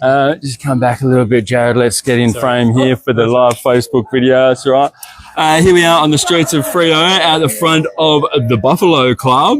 Just come back a little bit, Jared. Let's get in frame here for the live Facebook video. That's all right. Here we are on the streets of Freo at the front of the Buffalo Club.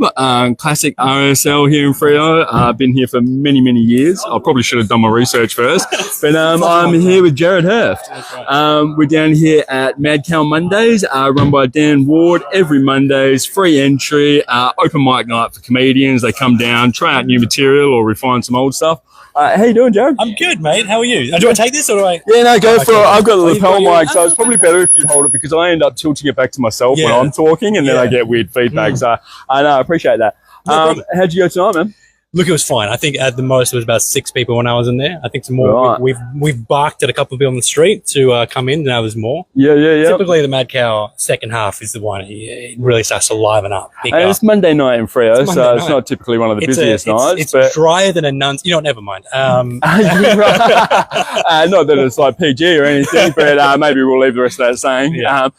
Classic RSL here in Freo. I've been here for many, many years. I probably should have done my research first. But I'm here with Jared Hurft. We're down here at Madcow Mondays, run by Dan Ward. Every Mondays, free entry, open mic night for comedians. They come down, try out new material or refine some old stuff. How you doing, Jared? I'm good, mate. How are you? Do I take this or do I? Yeah, no, go for it. I've got a lapel mic, so it's probably better if you hold it because I end up tilting it back to myself when I'm talking and then I get weird feedback. So I know, I appreciate that. How'd you go tonight, man? Look, it was fine. I think at the most it was about 6 people when I was in there. I think some more. Right. We've barked at a couple of people on the street to come in. Now there's more. Yeah. Typically the Madcow second half is the one it really starts to liven up. And it's Monday night in Freo, so it's not typically one of the busiest nights. It's drier than a nun's. You know, never mind. Not that it's like PG or anything, but maybe we'll leave the rest of that saying. Yeah.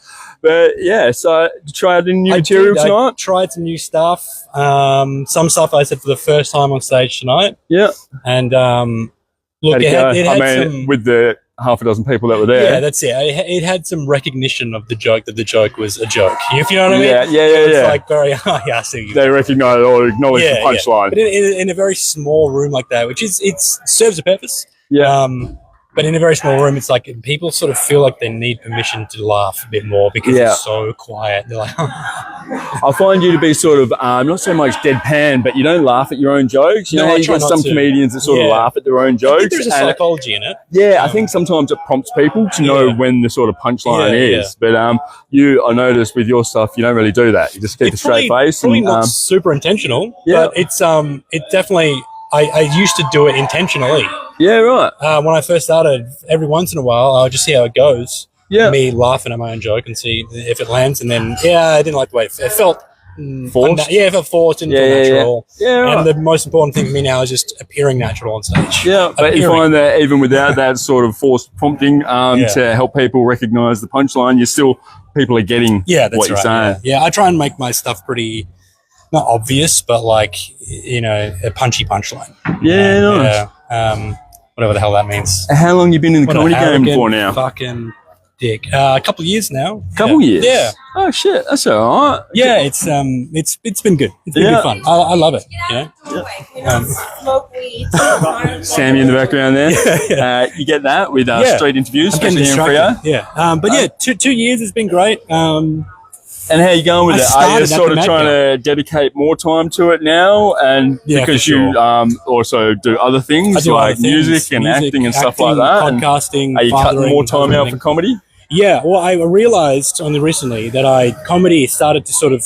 But yeah, so you tried any new material tonight? I tried some new stuff. Some stuff I said for the first time on stage tonight. Yeah. And look, it had some, with the half a dozen people that were there. Yeah, that's it. It had some recognition of the joke that the joke was a joke. If you know what I mean? Yeah. It's like very, I see. They recognize or acknowledge the punchline. But in a very small room like that, which serves a purpose. Yeah. But in a very small room, it's like people sort of feel like they need permission to laugh a bit more because it's so quiet. They're like, I find you to be sort of not so much deadpan, but you don't laugh at your own jokes. You know, you've got some comedians that sort of laugh at their own jokes. I think there's a psychology in it. Yeah, I think sometimes it prompts people to know when the sort of punchline is. But I noticed with your stuff, you don't really do that. You just keep a straight face. Probably not super intentional, but it definitely. I used to do it intentionally. Yeah, right. When I first started, every once in a while, I'll just see how it goes. Yeah. Me laughing at my own joke and see if it lands. And then, I didn't like the way it felt. Forced? It felt forced, didn't feel natural. Yeah, right. And the most important thing for me now is just appearing natural on stage. Yeah, but you find that even without that sort of forced prompting to help people recognise the punchline, people are getting what you're saying. Yeah, I try and make my stuff pretty... not obvious, but like, a punchy punchline. Yeah, nice. Whatever the hell that means. How long you been in the comedy game for now? Fucking dick. A couple of years now. Couple years? Yeah. Oh shit, that's all right. Yeah, it's been good. It's been good fun. I love it. Sammy in the background there. You get that with street interviews, especially here in Freo. Yeah. But 2 years has been great. And how are you going with it? Are you sort of trying to dedicate more time to it now? And because you also do other things like music and acting and stuff like that? Podcasting. Are you cutting more time out for comedy? Yeah, well, I realized only recently that comedy started to sort of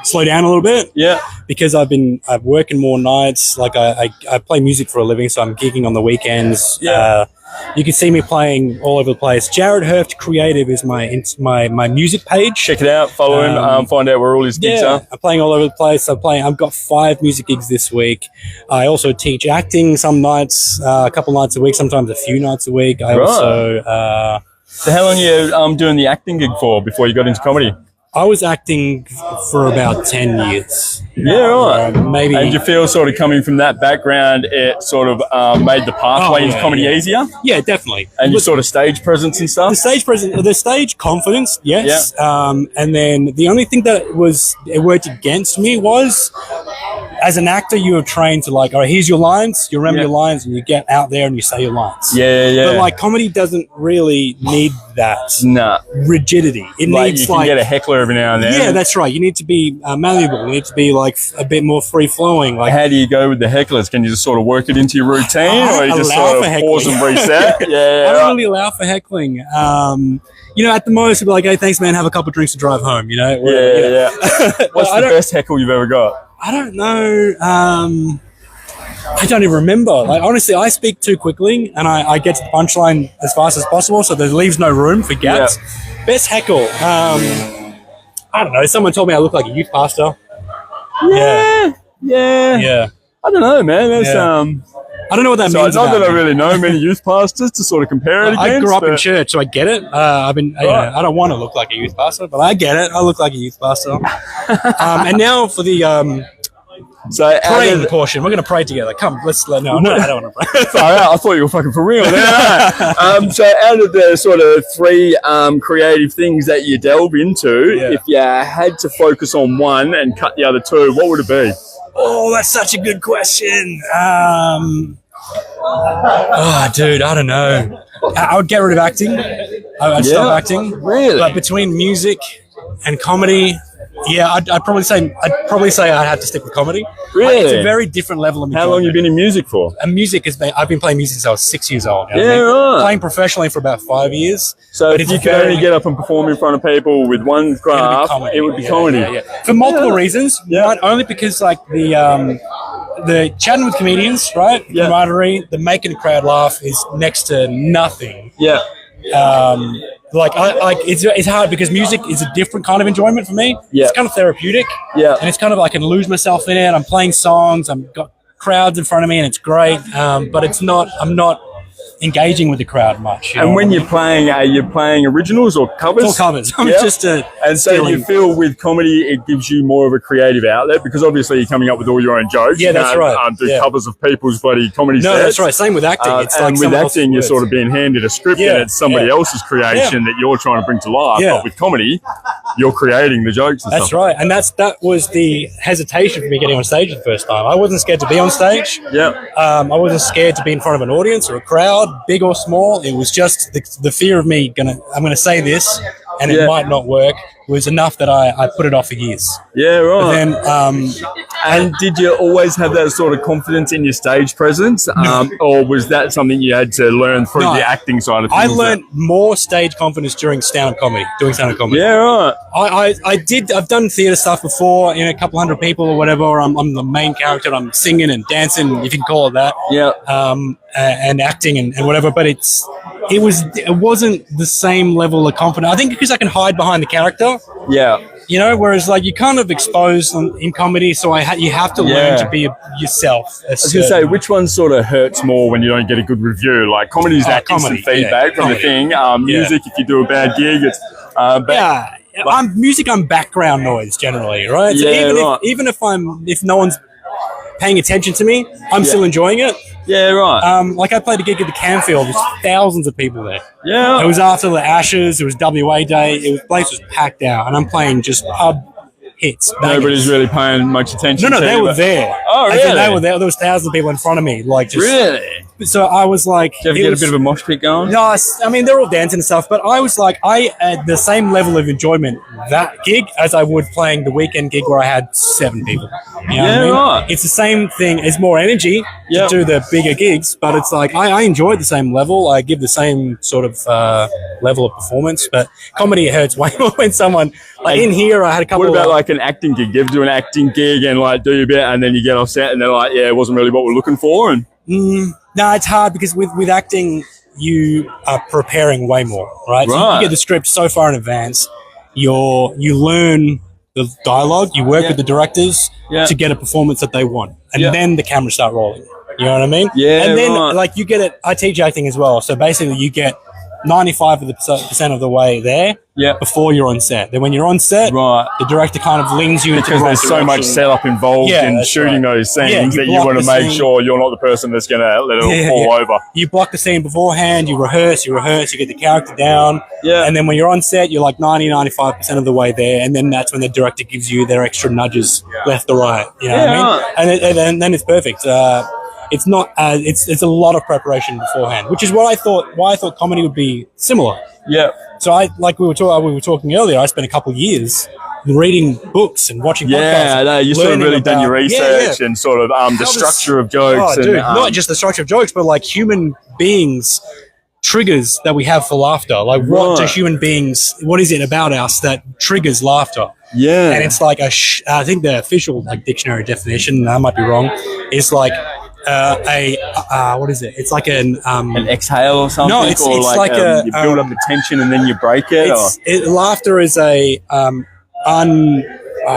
slow down a little bit. Yeah. Because I'm working more nights. Like I play music for a living, so I'm gigging on the weekends. Yeah. You can see me playing all over the place. Jared Hurft Creative is my music page. Check it out. Follow him. Find out where all his gigs are. I'm playing all over the place. I've got 5 music gigs this week. I also teach acting some nights, a couple nights a week, sometimes a few nights a week. So how long are you doing the acting gig for before you got into comedy? I was acting for about 10 years. Yeah, right. Maybe. And you feel sort of coming from that background, it sort of made the pathway into comedy easier? Yeah, definitely. And your sort of stage presence and stuff? The stage confidence, yes. Yeah. And then the only thing that it worked against me was, as an actor, you are trained to like, all right, here's your lines, you remember your lines, and you get out there and you say your lines. Yeah. But like comedy doesn't really need that rigidity. It needs you can get a heckler every now and then. Yeah, that's right. You need to be malleable. You need to be like a bit more free flowing. Like, how do you go with the hecklers? Can you just sort of work it into your routine, or you just sort of pause and reset? I don't really allow for heckling. At the most, I'd be like, "Hey, thanks, man. Have a couple of drinks to drive home." Yeah. What's the best heckle you've ever got? I don't know. I don't even remember. Like, honestly, I speak too quickly, and I get to the punchline as fast as possible, so there leaves no room for gaps. Yeah. Best heckle. I don't know. Someone told me I look like a youth pastor. Yeah. I don't know, man. That's I don't know what that means. Not that I really know many youth pastors to sort of compare it against. I grew up in church, so I get it. I don't want to look like a youth pastor, but I get it. I look like a youth pastor. And now for the So praying portion. We're going to pray together. Come, let's let no. I don't want to pray. I thought you were fucking for real. So out of the sort of 3 creative things that you delve into, if you had to focus on one and cut the other 2, what would it be? Oh, that's such a good question. Dude, I don't know. I would get rid of acting. I'd stop acting. Really? But between music and comedy, I'd probably say I'd have to stick with comedy. Really? It's a very different level of enjoyment. How long have you been in music for? And music I've been playing music since I was 6 years old. Right. Playing professionally for about 5 years. So if you could only get up and perform in front of people with one craft, it would be comedy. For multiple reasons. Not only because like the chatting with comedians, right? Camaraderie, the making the crowd laugh is next to nothing. Yeah. It's hard because music is a different kind of enjoyment for me. Yeah. It's kind of therapeutic. Yeah. And it's kind of like I can lose myself in it. I'm playing songs. I've got crowds in front of me and it's great. But I'm not engaging with the crowd much. And when you're playing, are you playing originals or covers? It's all covers. I'm just and so you feel with comedy, it gives you more of a creative outlet because obviously you're coming up with all your own jokes. Yeah, that's right. Do covers of people's bloody comedy sets. No, that's right. Same with acting. It's and with acting, you're sort of being handed a script and it's somebody else's creation that you're trying to bring to life. But with comedy, you're creating the jokes and That's stuff. right. And that was the hesitation for me getting on stage the first time. I wasn't scared to be on stage. Yeah. I wasn't scared to be in front of an audience or a crowd, big or small. It was just the fear of me I'm gonna say this and it might not work was enough that I put it off for years. Yeah, right. But then, and did you always have that sort of confidence in your stage presence, or was that something you had to learn through the acting side of things? I learned more stage confidence during stand-up comedy, doing stand-up comedy. Yeah, right. I've done theatre stuff before, a couple hundred people or whatever, or I'm the main character, I'm singing and dancing, if you can call it that. Yeah. And acting and whatever, but it wasn't the same level of confidence. I think because I can hide behind the character. Yeah. Whereas like you're kind of exposed in comedy, so you have to learn to be yourself. I was going to say, which one sort of hurts more when you don't get a good review? Like comedy's that instant feedback from the thing. Music, if you do a bad gig, it's I'm background noise generally, right? So even if no one's paying attention to me, I'm still enjoying it. Yeah, right. Like I played a gig at the Canfield. There's thousands of people there. Yeah. It was after the Ashes. It was WA Day. The place was packed out, and I'm playing just pub hits. Nobody's really paying much attention. No, they were there. Oh, really? They were there. There was thousands of people in front of me. Really? So I was like, did you ever get a bit of a mosh pit going? No, I mean they're all dancing and stuff, but I was like, I had the same level of enjoyment that gig as I would playing the weekend gig where I had 7 people. You know what I mean? Right. It's the same thing. It's more energy to do the bigger gigs, but it's like I enjoyed the same level. I give the same sort of level of performance, but comedy hurts way more when someone like in here. I had a couple. What about like an acting gig? You ever do an acting gig and like do your bit, and then you get off set and they're like, yeah, it wasn't really what we're looking for, and. No, it's hard because with acting, you are preparing way more, right? So you get the script so far in advance. You learn the dialogue. You work with the directors to get a performance that they want, and then the cameras start rolling. You know what I mean? Yeah. And then like you get it. I teach acting as well, so basically you get 95% of the way there before you're on set. Then when you're on set, the director kind of leans you because there's so much setup involved in shooting those scenes that you want to make sure you're not the person that's going to let it all fall over. You block the scene beforehand, you rehearse, you get the character down, and then when you're on set, you're like 95% of the way there, and then that's when the director gives you their extra nudges left or right. You know what I mean? And then it's perfect. It's not. It's a lot of preparation beforehand, which is what I thought. Why I thought comedy would be similar. Yeah. So we were talking earlier. I spent a couple of years reading books and watching podcasts. Yeah, no, you sort of really done your research and sort of the structure of jokes. Oh, dude, not just the structure of jokes, but like human beings triggers that we have for laughter. Like what do human beings? What is it about us that triggers laughter? Yeah. And it's like I think the official like dictionary definition, I might be wrong, is like. What is it? It's like an exhale or something. No, it's like you build up the tension and then you break it. Laughter is a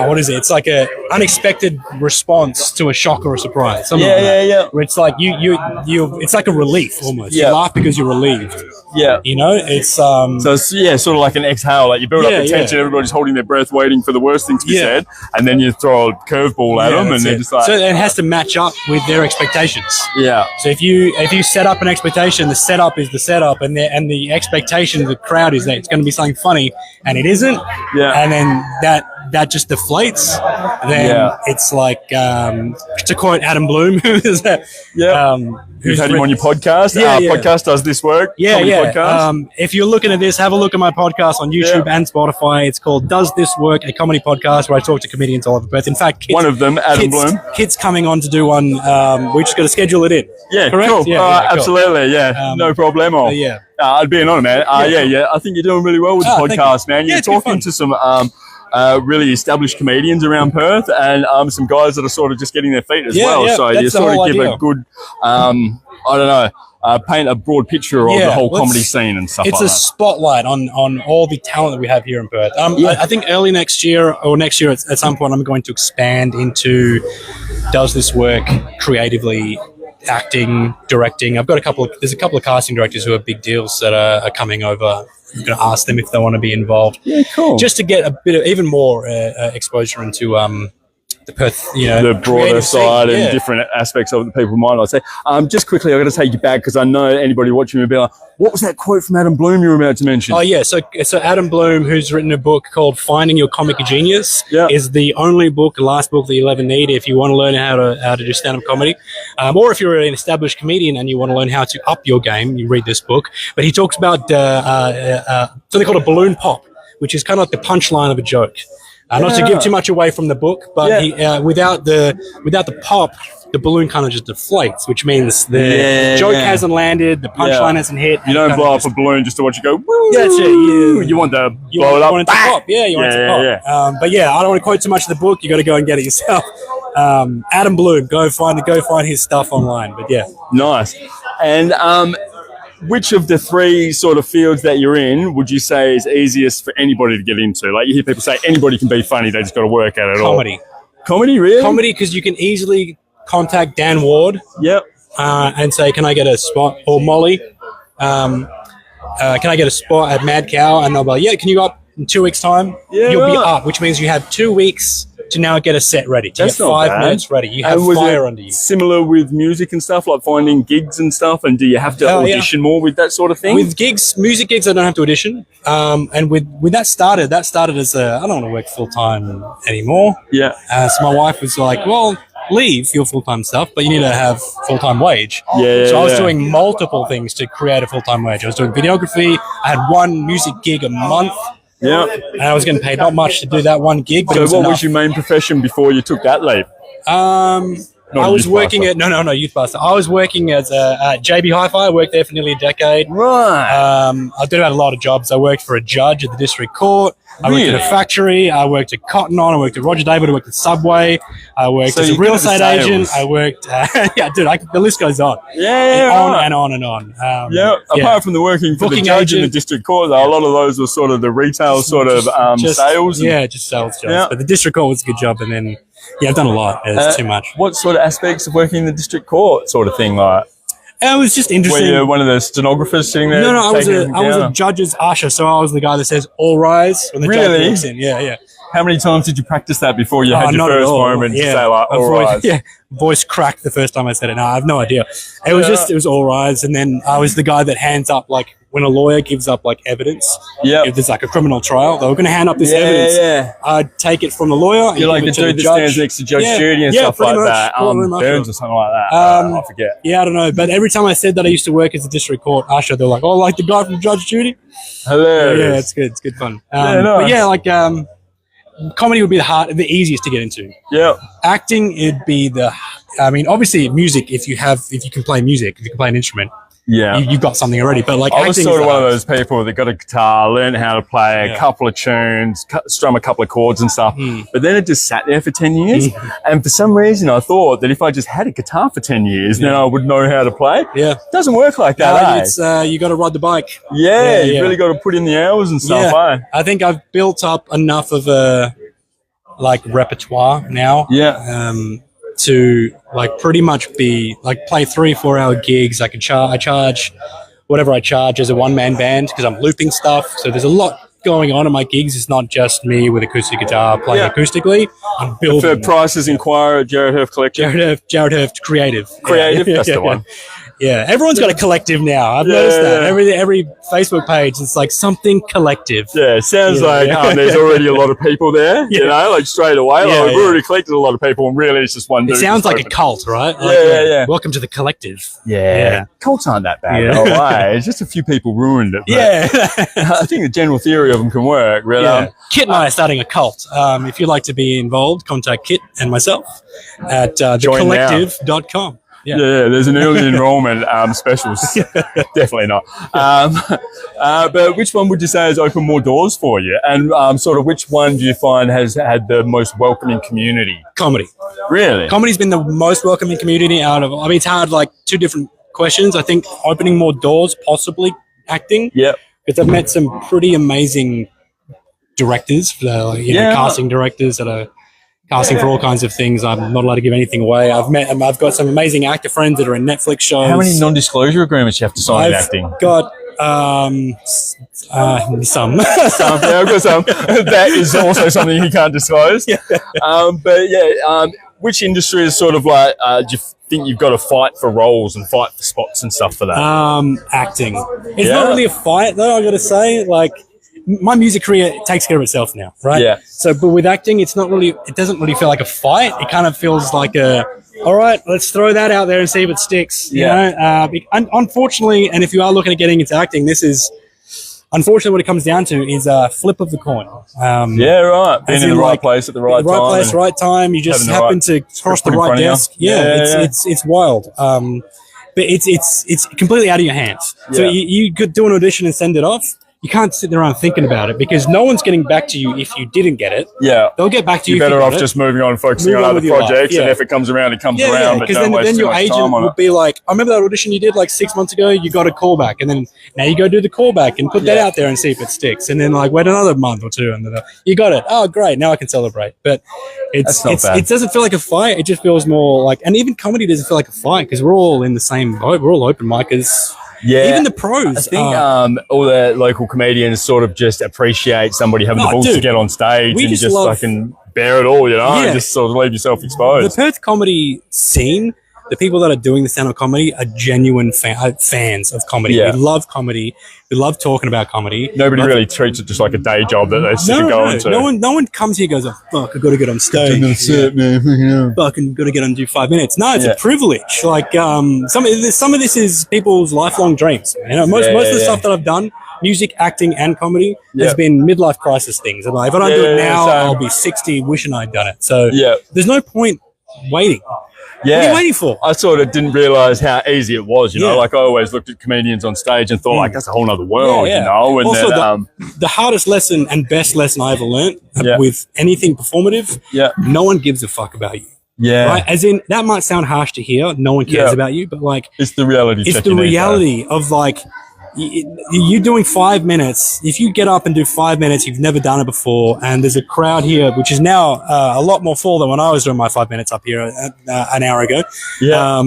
what is it? It's like a unexpected response to a shock or a surprise. Something like that. Yeah. Where it's like it's like a relief almost. Yeah. You laugh because you're relieved. Yeah. You know, it's So it's sort of like an exhale. Like you build up the tension, everybody's holding their breath, waiting for the worst thing to be said, and then you throw a curveball at them, and they're just like. So it has to match up with their expectations. Yeah. So if you set up an expectation, the setup is the setup, and the expectation of the crowd is that it's going to be something funny, and it isn't. Yeah. And then that just deflates. Then it's like to quote Adam Bloom, who is that? Yeah. Who's had him on your podcast? Podcast Does This Work? Podcast. If you're looking at this, have a look at my podcast on YouTube and Spotify. It's called Does This Work? A comedy podcast where I talk to comedians all over Perth. In fact, one of them, Adam Bloom. Kid's coming on to do one. We just got to schedule it in. Yeah, correct? Cool. Yeah, cool. Absolutely. Yeah, no problemo. I'd be an honour, man. I think you're doing really well with the podcast, man. You're talking to some really established comedians around Perth and some guys that are sort of just getting their feet as well. So you sort of give a good, I don't know, paint a broad picture of the whole comedy scene and stuff like that. It's a spotlight on all the talent that we have here in Perth. I think early next year or next year at some point I'm going to expand into Does This Work creatively, acting, directing. There's a couple of casting directors who have big deals that are coming over. I'm going to ask them if they want to be involved. Yeah, cool. Just to get a bit of even more exposure into the Perth, the broader side and different aspects of it that people might not say. Just quickly, I've got to take you back because I know anybody watching will be like, what was that quote from Adam Bloom you were about to mention? Oh, yeah. So Adam Bloom, who's written a book called Finding Your Comic Genius, is the only book, the last book that you'll ever need if you want to learn how to do stand-up comedy. Or if you're an established comedian and you want to learn how to up your game, you read this book. But he talks about something called a balloon pop, which is kind of like the punchline of a joke. Not to give too much away from the book, but without the pop, the balloon kind of just deflates, which means the joke hasn't landed, the punchline hasn't hit. You don't blow up a balloon just to watch it go, woo! That's it. You want to blow it up. You want it to pop. Yeah, you want it to pop. But I don't want to quote too much of the book. You got to go and get it yourself. Adam Bloom, go find his stuff online. But nice. And which of the three sort of fields that you're in would you say is easiest for anybody to get into? Like you hear people say anybody can be funny, they just got to work at it Comedy. Comedy, really? Comedy, because you can easily contact Dan Ward. Yep. And say, can I get a spot? Or Molly, can I get a spot at Madcow? And they'll be like, yeah, can you go up in 2 weeks' time? Yeah, you'll be up, which means you have 2 weeks to now get a set ready. To That's get not 5 bad. minutes ready. You have fire under you. Similar with music and stuff, like finding gigs and stuff, and do you have to audition more with that sort of thing? With music gigs, I don't have to audition. And with that started as I don't want to work full time anymore. Yeah. So my wife was like, well, leave your full time stuff, but you need to have full time wage. So I was doing multiple things to create a full time wage. I was doing videography. I had one music gig a month. Yeah. And I was getting paid not much to do that one gig. But so what was your main profession before you took that leap? I was working at Youth Pastor. I was working at JB Hi-Fi. I worked there for nearly a decade. Right. I did a lot of jobs. I worked for a judge at the district court. I worked at a factory. I worked at Cotton On. I worked at Roger David. I worked at Subway. I worked as a real estate agent. I worked. The list goes on. On and on and on. Apart from the working for the judge in the district court, though, a lot of those were sort of the retail sort of sales. Just sales jobs. But the district court was a good job, and then I've done a lot. It's too much. What sort of aspects of working in the district court sort of thing like? It was just interesting. Were you one of the stenographers sitting there? No, I was a judge's usher, so I was the guy that says all rise when the judge walks in. Yeah. How many times did you practice that before you had your first moment to say like all rise? Yeah, voice cracked the first time I said it. No, I have no idea. It was all rise, and then I was the guy that hands up like when a lawyer gives up like evidence. Yeah. If there's like a criminal trial, they were going to hand up this evidence. Yeah. I'd take it from the lawyer. You're like the dude that stands next to Judge Judy and stuff like that. Burns or something like that. I forget. Yeah, I don't know. But every time I said that I used to work as a district court usher, they're like, oh, like the guy from Judge Judy? Hilarious. Yeah, it's good. It's good fun. But yeah, like comedy would be the easiest to get into. Yeah. Acting, it'd be obviously music, if you can play music, if you can play an instrument, you've got something already. But like, I was sort of one of those people that got a guitar, learned how to play a couple of tunes, strum a couple of chords and stuff. But then it just sat there for 10 years. And for some reason, I thought that if I just had a guitar for 10 years, then I would know how to play. Yeah. It doesn't work like that, It's you got to ride the bike. You really got to put in the hours and stuff. I think I've built up enough of a like repertoire now. Yeah. To like pretty much be like play 3-4 hour gigs. I charge whatever I charge as a one-man band because I'm looping stuff. So there's a lot going on in my gigs. It's not just me with acoustic guitar playing acoustically. I'm building. For prices, inquire at Jared Herf Collective. Jared Herf Creative. Creative, that's the one. Yeah, everyone's got a collective now. I've noticed that. Every Facebook page, it's like something collective. Yeah, it sounds like there's already a lot of people there, you know, like straight away. Yeah, like, we've already collected a lot of people, and really it's just one dude. It sounds like a cult, right? Like, yeah. Welcome to the collective. Yeah. Cults aren't that bad, no way. It's just a few people ruined it. I think the general theory of them can work, really. Yeah. Kit and I are starting a cult. If you'd like to be involved, contact Kit and myself at thecollective.com. Yeah, there's an early enrollment specials. Definitely not. But which one would you say has opened more doors for you? And sort of which one do you find has had the most welcoming community? Comedy. Really? Comedy's been the most welcoming community out of, I mean, it's hard, like two different questions. I think opening more doors, possibly acting. Yep. Because I've met some pretty amazing directors, casting directors that are casting for all kinds of things. I'm not allowed to give anything away. I've got some amazing actor friends that are in Netflix shows. How many non-disclosure agreements you have to sign in acting? I've got some. Yeah, I've got some. That is also something you can't disclose. Which industry is sort of like, do you think you've got to fight for roles and fight for spots and stuff for that? Acting. It's not really a fight though, I got to say. Like, my music career takes care of itself now, right? Yeah. So, but with acting, it doesn't really feel like a fight. It kind of feels like all right, let's throw that out there and see if it sticks. You know? Unfortunately, and if you are looking at getting into acting, unfortunately, what it comes down to is a flip of the coin. Right. Being in the right place at the right time. Right place, right time. You just happen to cross the right desk. It's wild. But it's completely out of your hands. So you could do an audition and send it off. You can't sit there and thinking about it because no one's getting back to you if you didn't get it. Yeah. They'll get back to you. You're better off just moving on and focusing on other projects. And if it comes around, it comes around. Because then your agent will be like, I remember that audition you did like 6 months ago. You got a callback. And then now you go do the callback and put that out there and see if it sticks. And then like wait another month or two. And then you got it. Oh, great. Now I can celebrate. But it doesn't feel like a fight. It just feels more like, and even comedy doesn't feel like a fight because we're all in the same boat. We're all open micers. Yeah, even the pros. I think all the local comedians sort of just appreciate somebody having the balls to get on stage and just fucking bear it all, you know, and just sort of leave yourself exposed. The Perth comedy scene, the people that are doing the stand-up comedy are genuine fans of comedy. We love comedy. We love talking about comedy. Nobody really treats it just like a day job that they sit and go into. No one comes here and goes, oh, fuck, I've got to get on stage. Fucking got to get on and do 5 minutes. No, it's a privilege. Like some of this is people's lifelong dreams. You know, most of the stuff that I've done, music, acting, and comedy, has been midlife crisis things. I'm like, if I don't do it now, I'll be 60 wishing I'd done it. So there's no point waiting. Yeah. What are you waiting for? I sort of didn't realise how easy it was, you know. Like I always looked at comedians on stage and thought like that's a whole other world, you know. And also the hardest lesson and best lesson I ever learned with anything performative, no one gives a fuck about you. Yeah. Right? As in, that might sound harsh to hear, no one cares about you, but like it's the reality. It's the reality of like you doing 5 minutes. If you get up and do 5 minutes, you've never done it before, and there's a crowd here, which is now a lot more full than when I was doing my 5 minutes up here an hour ago. Yeah.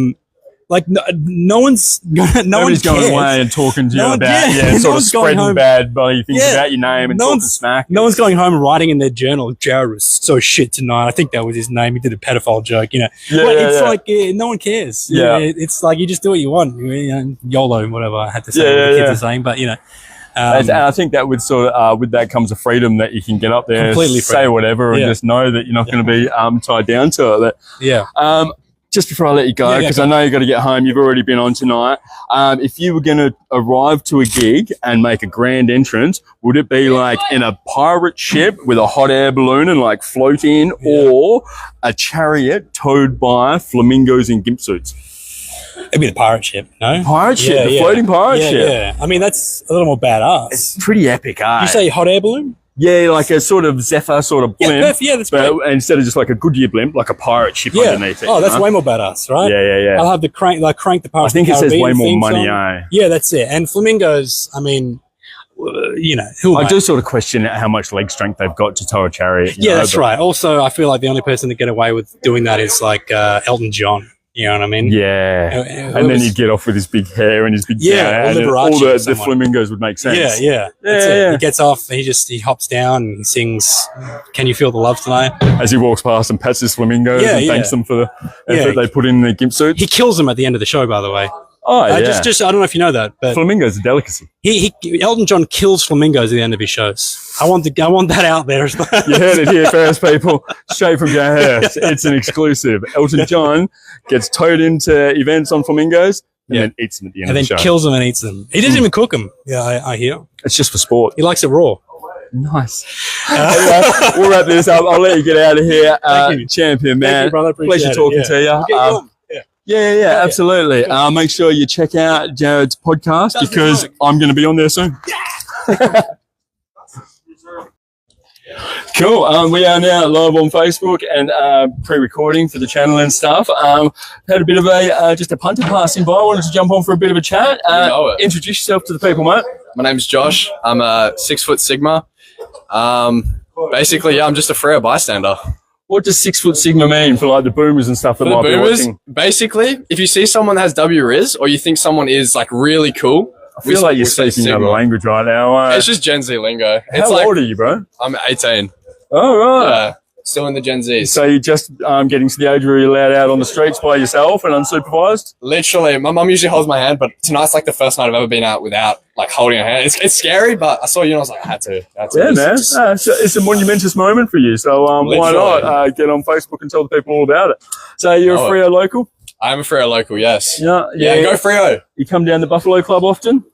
Like no one's nobody's going away and talking to you about sort of spreading bad things about your name and talking smack. No one's going home and writing in their journal, Jared was so shit tonight. I think that was his name. He did a pedophile joke, you know. It's like no one cares. Yeah. It's like you just do what you want. You know, YOLO, whatever I had to say what the kids are saying, but you know. And I think that would sort of, with that comes a freedom that you can get up there, say whatever, and just know that you're not going to be tied down to it. Just before I let you go, because I know you've got to get home, you've already been on tonight. If you were going to arrive to a gig and make a grand entrance, would it be like in a pirate ship with a hot air balloon and like float in, or a chariot towed by flamingos in gimp suits? It'd be the pirate ship, no? Pirate ship, the floating pirate ship. Yeah, I mean, that's a little more badass. It's pretty epic, eh? Did you say hot air balloon? Yeah, like a sort of Zephyr sort of blimp. Yeah, that's great. Instead of just like a Goodyear blimp, like a pirate ship underneath it. Oh, that's way more badass, right? Yeah. I'll have the crank the Pirates I think of the it says Caribbean way more money, Yeah, that's it. And flamingos, I mean, you know, who am I do sort of question how much leg strength they've got to tow a chariot. Yeah, that's right. Also, I feel like the only person to get away with doing that is like Elton John. You know what I mean? Yeah. And then he'd get off with his big hair and his big gown, and all the flamingos would make sense. Yeah. He gets off, he hops down and he sings "Can You Feel the Love Tonight?" as he walks past and pats his flamingos and thanks them for the effort they put in their gimp suits. He kills them at the end of the show, by the way. Oh, yeah. Just I don't know if you know that, but flamingos are a delicacy. Elton John kills flamingos at the end of his shows. I want that out there as well. You heard it here first, people. Straight from your house. It's an exclusive. Elton John gets towed into events on flamingos and then eats them at the end of the show. And then kills them and eats them. He doesn't even cook them. Yeah, I hear. It's just for sport. He likes it raw. Nice. Anyway, we'll wrap this up. I'll let you get out of here. Thank you. Champion, man. Thank you, brother. Pleasure talking to you. Yeah, absolutely. Make sure you check out Jared's podcast because I'm going to be on there soon. Cool. We are now live on Facebook and pre-recording for the channel and stuff. Had a bit of just a punter passing by. I wanted to jump on for a bit of a chat. Introduce yourself to the people, mate. My name's Josh. I'm a 6 foot Sigma. Basically, I'm just a Freo bystander. What does 6 foot Sigma mean for like the boomers and stuff that might be watching? Basically, if you see someone that has W Riz or you think someone is like really cool, I feel like you're speaking another language right now. It's just Gen Z lingo. How old are you, bro? I'm 18. Oh, right. Yeah, still in the Gen Zs. So you're just getting to the age where you're allowed out on the streets by yourself and unsupervised? Literally, my mum usually holds my hand, but tonight's like the first night I've ever been out without like holding her hand. It's scary, but I saw you and I was like, I had to. Yeah, man. It's a monumentous moment for you. So why not get on Facebook and tell the people all about it? So you're a Freo local? I'm a Freo local, yes. Yeah, go Freo. You come down to Buffalo Club often?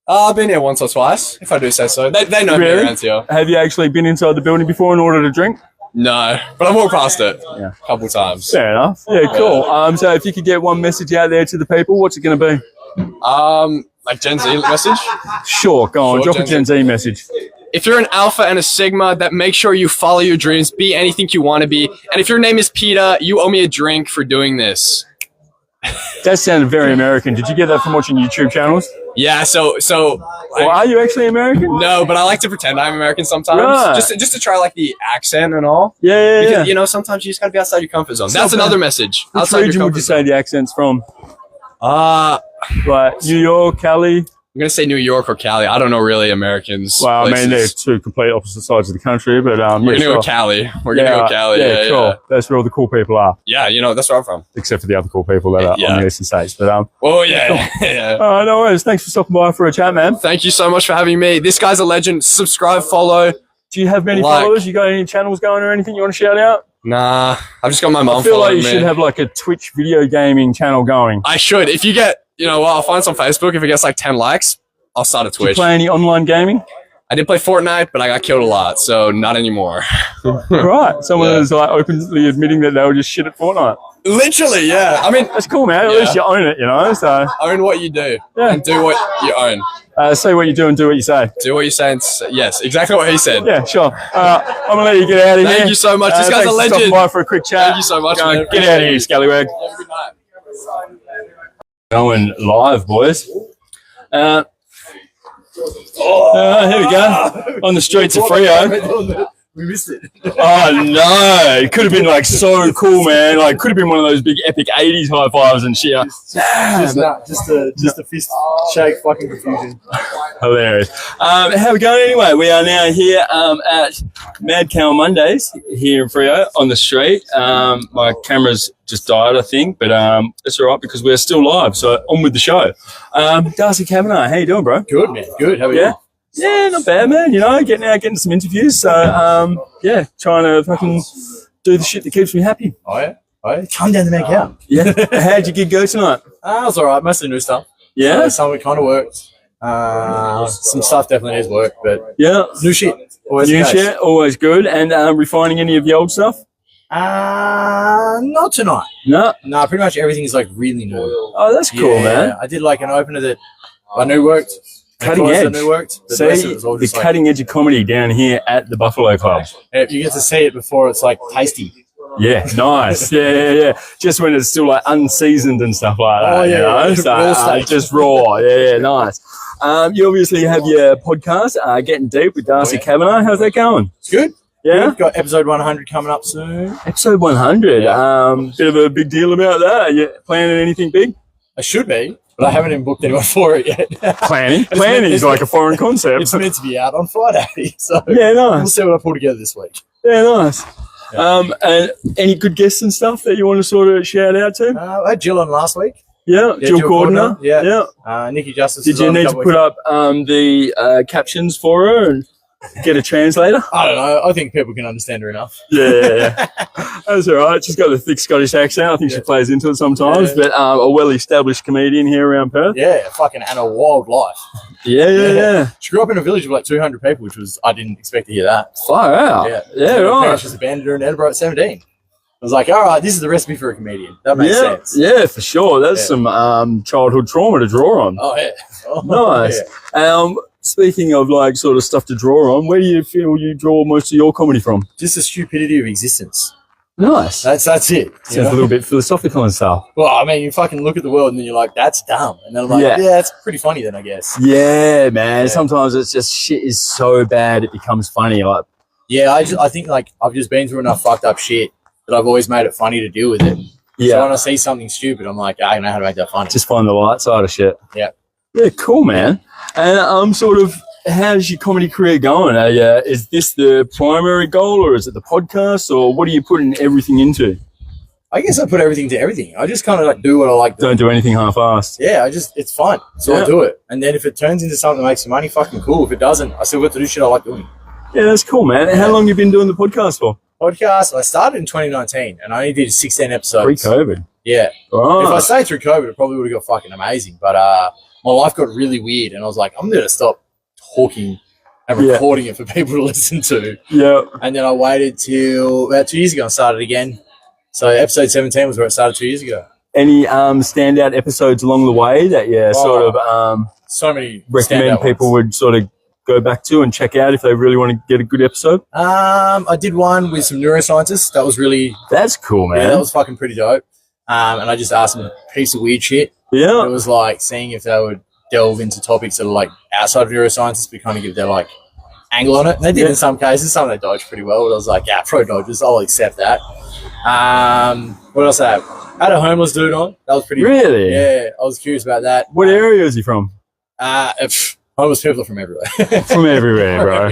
I've been here once or twice, if I do say so. They know me around here. Have you actually been inside the building before and ordered a drink? No, but I've walked past it a couple times. Fair enough. Yeah, cool. So if you could get one message out there to the people, what's it going to be? Like Gen Z message? Sure, go on. Drop a Gen Z message. If you're an alpha and a sigma, that make sure you follow your dreams, be anything you want to be. And if your name is Peter, you owe me a drink for doing this. That sounded very American. Did you get that from watching YouTube channels? Yeah, so well, are you actually American? No, but I like to pretend I'm American sometimes. Right. Just to try like the accent and all. Yeah. Because, you know, sometimes you just gotta be outside your comfort zone. That's another message. Which region would you say the accent's from? Like New York, Cali? I'm going to say New York or Cali. I don't know really Americans. Well, places. I mean, they're two complete opposite sides of the country, but we're going to go Cali. We're going to go Cali. Yeah, cool. Yeah. That's where all the cool people are. Yeah, you know, that's where I'm from. Except for the other cool people that are on the eastern states. But oh yeah, yeah. All right, no worries. Thanks for stopping by for a chat, man. Thank you so much for having me. This guy's a legend. Subscribe, follow. Do you have many followers? You got any channels going or anything you want to shout out? Nah, I've just got my mom. I feel like you should have like a Twitch video gaming channel going. I should. If you get, you know, well, I'll find some Facebook. If it gets like 10 likes. I'll start a Twitch. Do you play any online gaming? I did play Fortnite, but I got killed a lot, so not anymore. Right. Someone is like openly admitting that they were just shit at Fortnite. Literally, yeah. I mean, that's cool, man. At least you own it, you know. So own what you do and do what you own. Say what you do and do what you say. Do what you say and yes, exactly what he said. Yeah, sure. I'm gonna let you get out of here. Thank you so much. This guy's a legend. Stopping by for a quick chat. Thank you so much, man. Get out of here, scallywag. Have a good night. Going live, boys. Here we go. On the streets of Freo. We missed it. Oh no! It could have been like so cool, man. Like could have been one of those big epic '80s high fives and shit. Just a fist shake, fucking confusion. Hilarious. How we going anyway? We are now here at Madcow Mondays here in Freo on the street. My camera's just died, I think, but it's all right because we're still live. So on with the show. Darcy Kavanagh, how you doing, bro? Good, man. Good. How are you? Yeah, not bad, man. You know, getting some interviews. So, trying to fucking do the shit that keeps me happy. Oh, yeah? Come down to Madcow. Yeah. How'd your gig go tonight? It was all right. Mostly new stuff. Yeah? Some of it kind of worked. Some stuff definitely needs work, but new shit. Always new shit, always good. And refining any of the old stuff? Not tonight. No? No, pretty much everything is like really new. Oh, that's cool, man. I did like an opener that I knew worked. Cutting edge. See, the cutting edge of comedy down here at the Buffalo Club. You get to see it before it's like tasty. Yeah, nice. Yeah. Just when it's still like unseasoned and stuff like that. Oh, yeah. You know? So, just raw. Yeah, nice. You obviously have your podcast, Getting Deep with Darcy Kavanagh. How's that going? It's good. Yeah? We've got episode 100 coming up soon. Episode 100. Bit of a big deal about that. Are you planning anything big? I should be, but I haven't even booked anyone for it yet. Planning is like a foreign concept. It's meant to be out on Friday, so yeah, nice. we'll see what I pull together this week. Yeah, nice. And any good guests and stuff that you want to sort of shout out to? I had Jill on last week. Yeah, Jill Cordner. Yeah. Nikki Justice. Did you need to put up the captions for her and get a translator? I don't know. I think people can understand her enough. Yeah. That's all right. She's got the thick Scottish accent. I think she plays into it sometimes, but a well-established comedian here around Perth. Yeah, fucking, and a wild life. Yeah. She grew up in a village of like 200 people, which was, I didn't expect to hear that. Far out. Yeah, Her right. parents just abandoned her in Edinburgh at 17. I was like, all right, this is the recipe for a comedian. That makes sense. Yeah, for sure. That's some childhood trauma to draw on. Oh, yeah. Oh, Nice. Yeah. Speaking of like sort of stuff to draw on, where do you feel you draw most of your comedy from? Just the stupidity of existence. Nice. That's it. Sounds a little bit philosophical and stuff. Well, I mean, you fucking look at the world and then you're like, that's dumb. And then I'm like, yeah, that's pretty funny then, I guess. Yeah, man. Sometimes it's just shit is so bad it becomes funny. Like, yeah, I think like I've just been through enough fucked up shit that I've always made it funny to deal with it. Yeah. So when I see something stupid, I'm like, I know how to make that funny. Just find the light side of shit. Yeah. Yeah, cool, man. And sort of, how's your comedy career going? Is this the primary goal, or is it the podcast, or what are you putting everything into? I guess I put everything to everything. I just kind of like do what I like doing. Don't do anything half-assed. Yeah, it's fun. So I do it. And then if it turns into something that makes me money, fucking cool. If it doesn't, I still get to do shit I like doing. Yeah, that's cool, man. And how long have you been doing the podcast for? Podcast, I started in 2019 and I only did 16 episodes. Pre-COVID. Yeah. Oh. If I stayed through COVID, it probably would have got fucking amazing. But my life got really weird and I was like, I'm going to stop talking and recording it for people to listen to. Yeah. And then I waited till about 2 years ago and started again. So episode 17 was where it started 2 years ago. Any standout episodes along the way that you sort of so many recommend people would sort of go back to and check out if they really want to get a good episode? I did one with some neuroscientists. That was really... That's cool, man. Yeah, that was fucking pretty dope. And I just asked them a piece of weird shit. Yeah. It was like seeing if they would delve into topics that are like outside of neuroscience, but kind of give their like angle on it. And they did in some cases. Some they dodged pretty well. But I was like, yeah, pro dodgers. I'll accept that. What else I have? I had a homeless dude on. That was pretty... Really? Yeah, I was curious about that. What area is he from? Homeless people from everywhere. From everywhere, bro.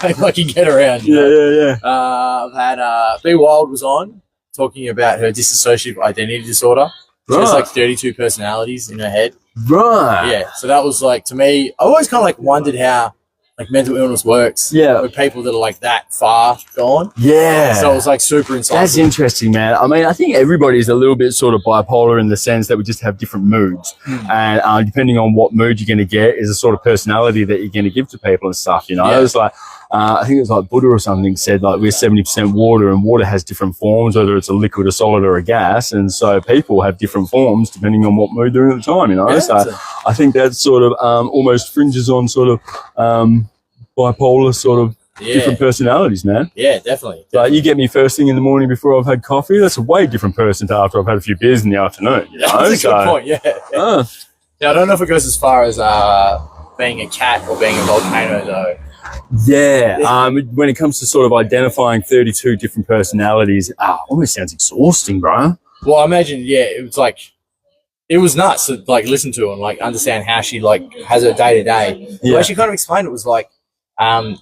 They fucking get around. Yeah. I've had B Wild was on talking about her dissociative identity disorder. She has like 32 personalities in her head. Right. Yeah. So that was like, to me, I always kind of like wondered how like mental illness works. Yeah. With people that are like that far gone. Yeah. So it was like super insightful. That's interesting, man. I mean, I think everybody's a little bit sort of bipolar in the sense that we just have different moods. And depending on what mood you're going to get is a sort of personality that you're going to give to people and stuff, you know? Yeah. It was like, I think it was like Buddha or something said like we're 70% water and water has different forms, whether it's a liquid, a solid or a gas. And so people have different forms depending on what mood they're in at the time, you know? Yeah, so I think that sort of almost fringes on sort of bipolar sort of different personalities, man. Yeah, definitely. Like you get me first thing in the morning before I've had coffee, that's a way different person to after I've had a few beers in the afternoon. You know? That's a good point, yeah. Yeah, I don't know if it goes as far as being a cat or being a volcano, though. Yeah, when it comes to sort of identifying 32 different personalities, almost sounds exhausting, bro. Well, I imagine, it was like, it was nuts to like listen to and like understand how she like has her day to day. The way she kind of explained it was like,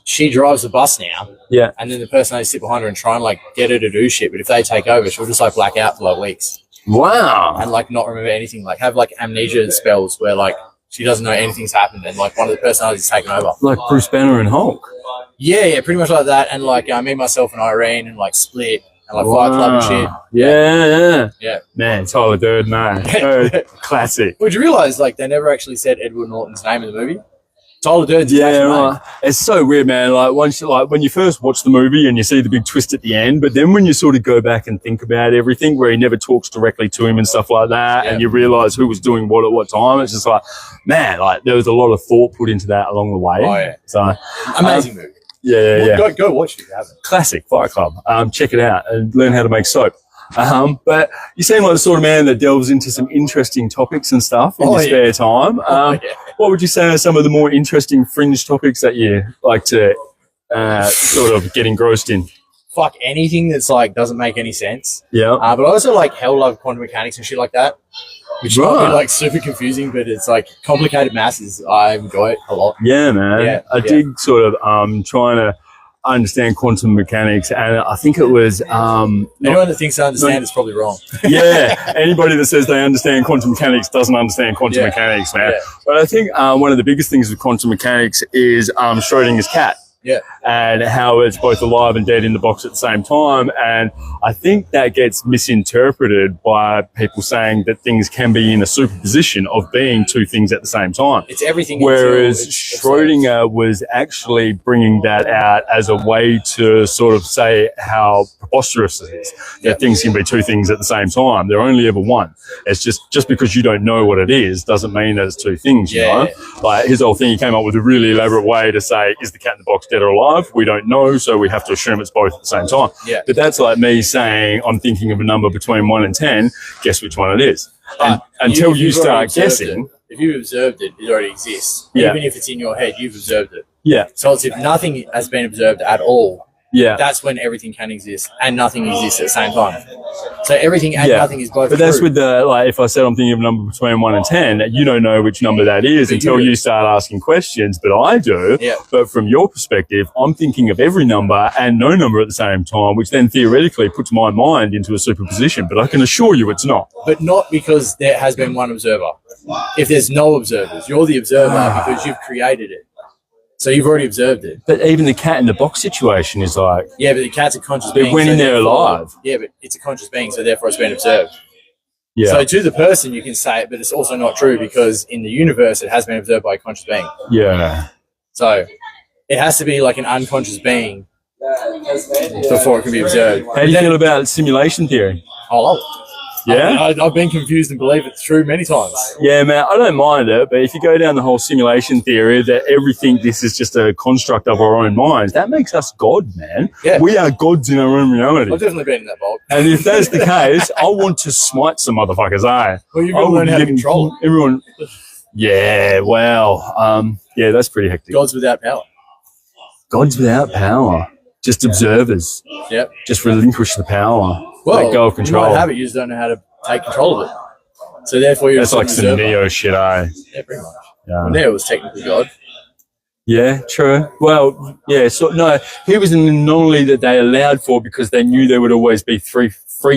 she drives the bus now. Yeah. And then the person they sit behind her and try and like get her to do shit. But if they take over, she'll just like black out for like weeks. Wow. And like not remember anything, like have like amnesia spells where like she doesn't know anything's happened and like one of the personalities is taken over. Like Bruce Banner and Hulk. Yeah, pretty much like that. And like me, myself and Irene and like Split and like Fight Club and shit. Yeah. Man, Tyler Durden, man. Classic. Would you realise like they never actually said Edward Norton's name in the movie? Tyler Durden's right. It's so weird, man. Like once, like when you first watch the movie and you see the big twist at the end, but then when you sort of go back and think about everything, where he never talks directly to him and stuff like that, and you realise who was doing what at what time, it's just like, man, like there was a lot of thought put into that along the way. Oh yeah. So amazing movie. Yeah. Go watch it if you haven't. Classic Fight Club. Check it out and learn how to make soap. But you seem like the sort of man that delves into some interesting topics and stuff in your spare time. what would you say are some of the more interesting fringe topics that you like to sort of get engrossed in? Fuck anything that's like doesn't make any sense. Yeah. But I also like hell love quantum mechanics and shit like that, which might be like super confusing, but it's like complicated masses. I enjoy it a lot. Yeah, man. I dig sort of trying to understand quantum mechanics, and I think it was anyone that thinks they understand is probably wrong. Yeah, anybody that says they understand quantum mechanics doesn't understand quantum mechanics, man. But I think one of the biggest things with quantum mechanics is Schrodinger's cat. Yeah. And how it's both alive and dead in the box at the same time. And I think that gets misinterpreted by people saying that things can be in a superposition of being two things at the same time. It's everything. Whereas Schrodinger was actually bringing that out as a way to sort of say how preposterous it is that things can be two things at the same time. They're only ever one. It's just because you don't know what it is doesn't mean that it's two things, you know? Like his whole thing, he came up with a really elaborate way to say, is the cat in the box dead or alive? We don't know, so we have to assume it's both at the same time. Yeah. But that's like me saying, I'm thinking of a number between 1 and 10, guess which one it is. And until you start guessing... If you've observed it, it already exists. Yeah. Even if it's in your head, you've observed it. Yeah. So it's if nothing has been observed at all, yeah, that's when everything can exist and nothing exists at the same time. So everything and nothing is both. But that's with the, like, if I said I'm thinking of a number between 1 and 10, you don't know which number that is until you start asking questions, but I do. Yeah. But from your perspective, I'm thinking of every number and no number at the same time, which then theoretically puts my mind into a superposition, but I can assure you it's not. But not because there has been one observer. If there's no observers, you're the observer because you've created it. So you've already observed it. But even the cat in the box situation is like... Yeah, but the cat's a conscious being. It went in there alive. Yeah, but it's a conscious being, so therefore it's been observed. Yeah. So to the person, you can say it, but it's also not true because in the universe, it has been observed by a conscious being. Yeah. So it has to be like an unconscious being before it can be observed. How do you feel about simulation theory? I love it. Yeah? I've been confused and believe it's true many times. Yeah, man, I don't mind it, but if you go down the whole simulation theory that everything, this is just a construct of our own minds, that makes us God, man. Yeah. We are gods in our own reality. I've definitely been in that boat. And if that's the case, I want to smite some motherfuckers, eh? Well, you've got to learn how to control it. Everyone. Yeah, well, yeah, that's pretty hectic. Gods without power. Gods without power. Just observers. Yep. Just relinquish the power. Well, let go of control. You might have it, you just don't know how to take control of it. So therefore you're That's like some Neo shit, eh? Yeah, pretty much. Yeah. Well, Neo was technically God. Yeah, true. Well, yeah, so no, he was an anomaly that they allowed for because they knew there would always be free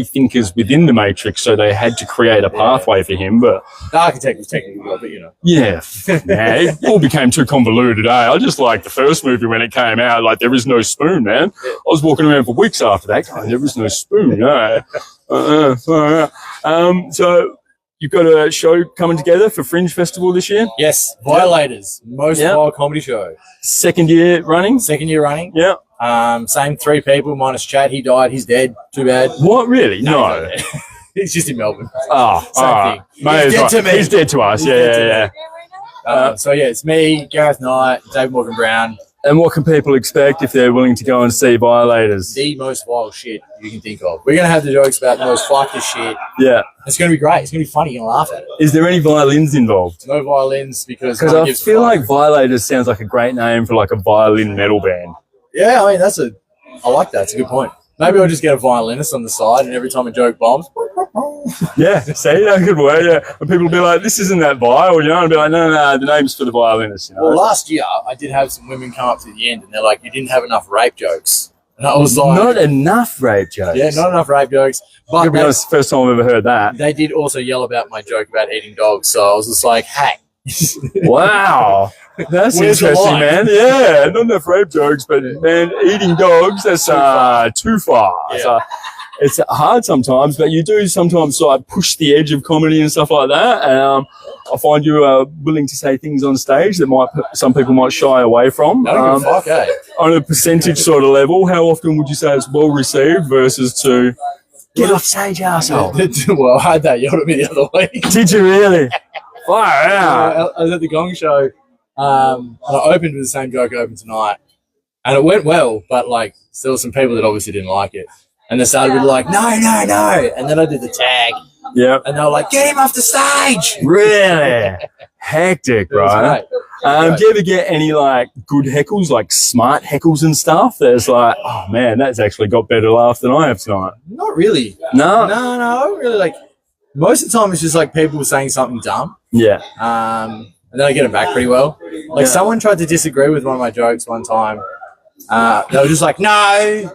thinkers within the Matrix, so they had to create a pathway for him, but... The architect was technically God, but you know. Yeah, it all became too convoluted, eh? I just like the first movie when it came out, like, there is no spoon, man. I was walking around for weeks after that going, there is no spoon, eh? So... You've got a show coming together for Fringe Festival this year? Yes, Violators, most wild comedy show. Second year running? Second year running. Yeah. Same 3 people minus Chad. He died. He's dead. Too bad. What, really? No. He's just in Melbourne. Oh, same thing. He's dead to me. He's dead to us. Yeah. So yeah, it's me, Gareth Knight, David Morgan Brown. And what can people expect if they're willing to go and see Violators? The most wild shit you can think of. We're going to have the jokes about the most fucked shit. Yeah. It's going to be great. It's going to be funny. You're going to laugh at it. Is there any violins involved? No violins because I feel like Violators sounds like a great name for like a violin metal band. Yeah, I mean, I like that. It's a good point. Maybe I'll just get a violinist on the side and every time a joke bombs. Yeah, see, that could work, yeah. And people will be like, this isn't that viol, you know, and be like, no, the name's for the violinist, you know. Well, last year, I did have some women come up to the end and they're like, you didn't have enough rape jokes. And I was like... Not enough rape jokes? Yeah, not enough rape jokes. But to be honest, first time I've ever heard that. They did also yell about my joke about eating dogs, so I was just like, hey. Wow. That's interesting, man. Yeah, not enough rape jokes, but, man, eating dogs, that's too far. Yeah. So, it's hard sometimes, but you do sometimes like push the edge of comedy and stuff like that. And I find you are willing to say things on stage that some people might shy away from. On a percentage sort of level, how often would you say it's well received versus to get off stage, arsehole? Well, I had that yelled at me the other week. Did you really? Far out. I was at the Gong Show, and I opened with the same joke I opened tonight, and it went well, but like there were some people that obviously didn't like it. And they started with like, no. And then I did the tag. Yeah. And they were like, get him off the stage. Really? hectic, It was right? great. Do you ever get any like good heckles, like smart heckles and stuff? That's like, oh man, that's actually got better laugh than I have tonight. Not really. No. No, I don't really like. Most of the time, it's just like people saying something dumb. Yeah. And then I get it back pretty well. Like someone tried to disagree with one of my jokes one time. They were just like, no.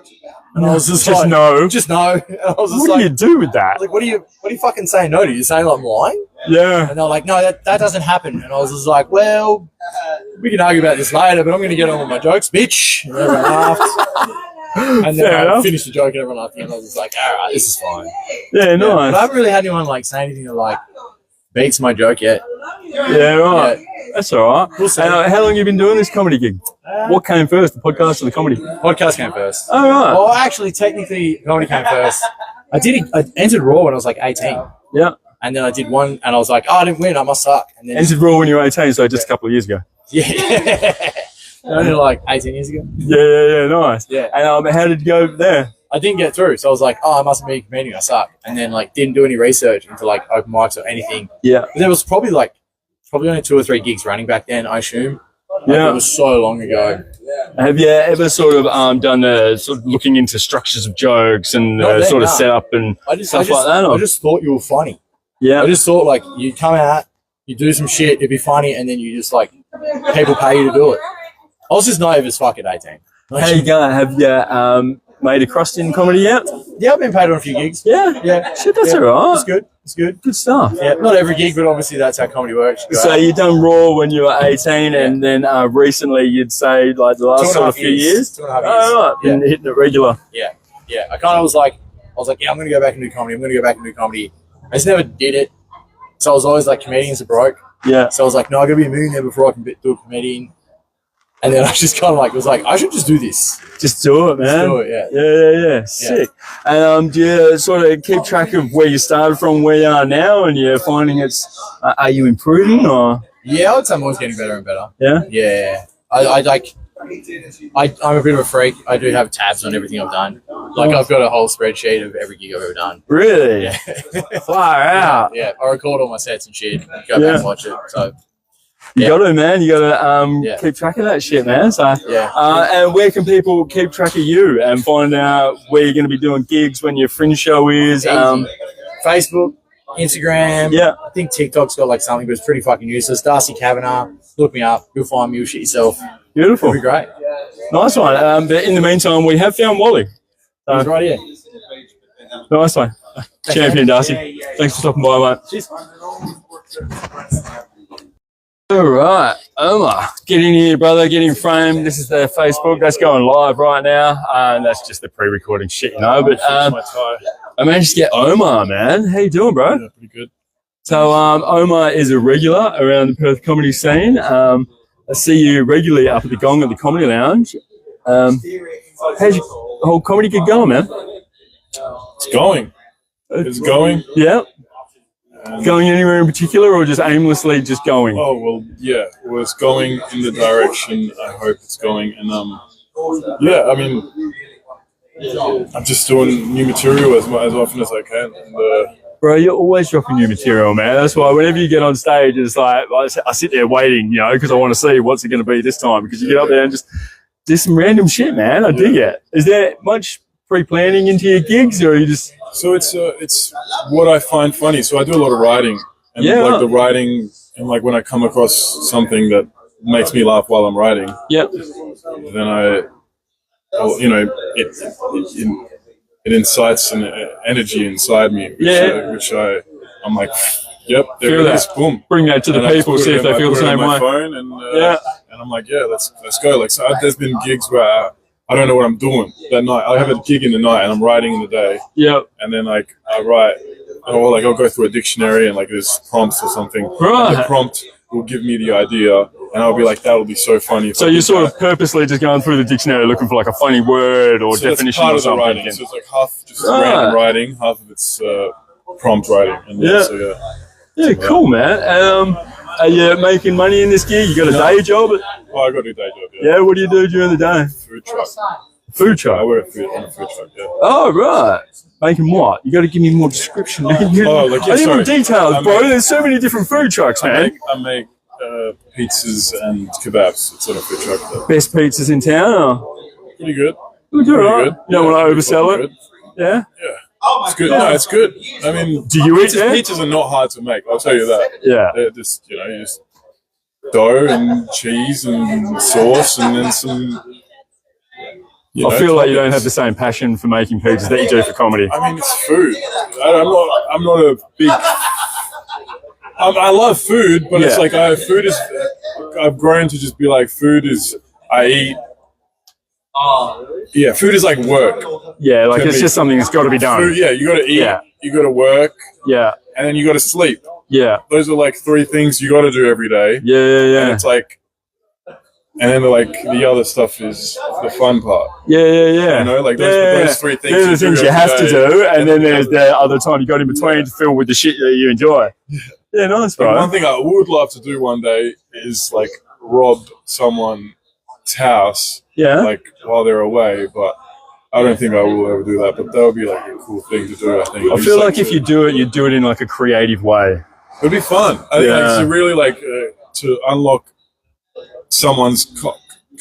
And I was just like, no. Just no. And I was just What do you do with that? like, what do you fucking say no to? You saying like I'm lying? Yeah. And they're like, no, that doesn't happen. And I was just like, well, we can argue about this later, but I'm going to get on with my jokes, bitch. And everyone laughed. And then I finished the joke and everyone laughed again. I was just like, all right, this is fine. Yeah, nice. But I haven't really had anyone like say anything that like beats my joke yet. Yeah, right. Yeah. That's all right. We'll see. How long have you been doing this comedy gig? What came first, the podcast or the comedy? Podcast came first. Oh, right. Well, actually, technically, comedy came first. I entered Raw when I was like 18. Yeah. And then I did one and I was like, oh, I didn't win. I must suck. And then Entered Raw when you were 18, so just a couple of years ago. yeah. Only like 18 years ago. Yeah, nice. Yeah. And how did you go there? I didn't get through. So I was like, oh, I mustn't be a comedian. I suck. And then like didn't do any research into like open mics or anything. Yeah. But there was probably only 2 or 3 gigs running back then, I assume. Like, Yeah. It was so long ago. Have you ever sort of done sort of looking into structures of jokes and Not sort of then, no. setup and stuff like that? I Or? just thought you were funny. Yeah. I just thought like you come out, you do some shit, it'd be funny, and then you just like people pay you to do it. I was just naive as fuck at 18. How you going? Have you made a crust in comedy yet? Yeah, I've been paid on a few gigs. Yeah. Shit, that's all right. It's good. It's good. Good stuff. Yeah, not every gig, but obviously that's how comedy works. You go So out. you done Raw when you were 18, and then recently you'd say like the last sort of few years. 2.5 years. Oh, right. Been hitting it regular. Yeah. I kind of was like, yeah, I'm going to go back and do comedy. I just never did it. So I was always like, comedians are broke. Yeah. So I was like, no, I got to be a millionaire before I can do a comedian. And then I just kind of like was like, I should just do this. Just do it, man. Just do it, yeah. Yeah. Sick. And do you sort of keep track of where you started from, where you are now, and you're finding are you improving or? Yeah, I would say I'm always getting better and better. Yeah. Yeah. I'm a bit of a freak. I do have tabs on everything I've done. Like I've got a whole spreadsheet of every gig I've ever done. Really? Yeah. Far out. Yeah. I record all my sets and shit. Go back and watch it. So You got to, man. You got to keep track of that shit, man. So, and where can people keep track of you and find out where you're going to be doing gigs when your fringe show is? Facebook, Instagram. Yeah. I think TikTok's got like something, but it's pretty fucking useless. Darcy Kavanagh. Look me up. You'll find me. You'll shit yourself. Beautiful. It'll be great. Nice one. But in the meantime, we have found Wally. He's right here. Nice one. Champion, Darcy. Thanks for stopping by, mate. Cheers. All right, Omar, get in here, brother. Get in frame. This is the Facebook. That's going live right now. And that's just the pre-recording shit, you know. But I managed to get Omar, man. How you doing, bro? Yeah, pretty good. So Omar is a regular around the Perth comedy scene. I see you regularly up at the Gong at the Comedy Lounge. How's your whole comedy gig going, man? It's going. It's going. Yeah. Going anywhere in particular, or just aimlessly just going? Oh, well, yeah. Well, it's going in the direction I hope it's going. And, yeah, I mean, I'm just doing new material as often as I can. And, Bro, you're always dropping new material, man. That's why whenever you get on stage, it's like I sit there waiting, you know, because I want to see what's it going to be this time. Because you get up there and just do some random shit, man. I dig it. Is there much pre-planning into your gigs, or are you just... So it's what I find funny. So I do a lot of writing, and like the writing, and like when I come across something that makes me laugh while I'm writing, then it incites an energy inside me, which I'm like, yep, there it is, boom. Bring that to the people, see if they feel the same way. Phone and I'm like, yeah, let's go. Like, so there's been gigs where I don't know what I'm doing that night. I have a gig in the night and I'm writing in the day. Yep. And then like I write, or like I'll go through a dictionary and like there's prompts or something. Right. And the prompt will give me the idea, and I'll be like, that will be so funny. So you're sort of purposely just going through the dictionary looking for like a funny word or definition that's part or of the something. Writing. So it's like half just random writing, half of it's prompt writing. And yeah, cool, man. Are you making money in this gig? You got a day job? Oh, I got a day job, Yeah, what do you do during the day? Food truck. Food truck? I work on a food truck, yeah. Oh, right. Making what? You got to give me more description. I need more details, bro. There's so many different food trucks, man. I make pizzas and kebabs. It's on a food truck. Though. Best pizzas in town? Or? Pretty good. Pretty Pretty good. You don't want to oversell it? Good. Yeah? Yeah. It's good. No, it's good. I mean, do you eat there? Pizzas are not hard to make. I'll tell you that. Yeah. They're just, you just dough and cheese and sauce and then some. I feel like you don't have the same passion for making pizzas that you do for comedy. I mean, it's food. I'm not a big. I love food, but it's like food is. I've grown to just be like food is. I eat. Yeah, food is like work. Yeah, like it's just something that's got to be done. Food, yeah, you got to eat. Yeah. You got to work. Yeah. And then you got to sleep. Yeah. Those are like 3 things you got to do every day. Yeah. And it's like, and then like the other stuff is the fun part. Yeah. You know, like those 3 things. They're the things you have to do, and then there's the other time you got in between to film with the shit that you enjoy. Yeah, nice, bro. One thing I would love to do one day is like rob someone's house. Yeah. Like while they're away, but I don't think I will ever do that. But that would be like a cool thing to do. I think. I feel like if you do it, you do it in like a creative way. It'd be fun. I think it's really like to unlock someone's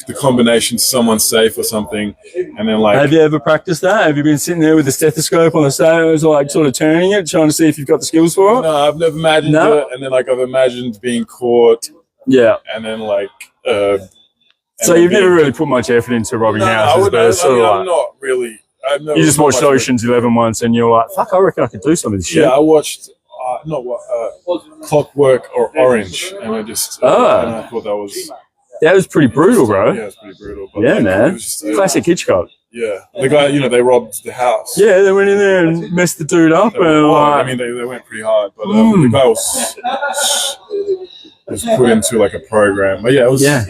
the combination, someone's safe or something, and then like. Have you ever practiced that? Have you been sitting there with the stethoscope on the stage, like sort of turning it, trying to see if you've got the skills for it? No, I've never imagined it, and then like I've imagined being caught. Yeah. And then like. So you've never really put much effort into robbing houses, but it's sort of like, I'm not really. You just watched Ocean's 11 once, and you're like, "Fuck, I reckon I could do some of this shit." Yeah, I watched Clockwork or Orange, and I just and I thought that was pretty brutal, bro. Yeah, it was pretty brutal. But yeah, man, classic Hitchcock. Yeah, the guy, they robbed the house. Yeah, they went in there and messed the dude up. I mean, they went pretty hard, but the guy was put into like a program. But yeah, it was. Yeah.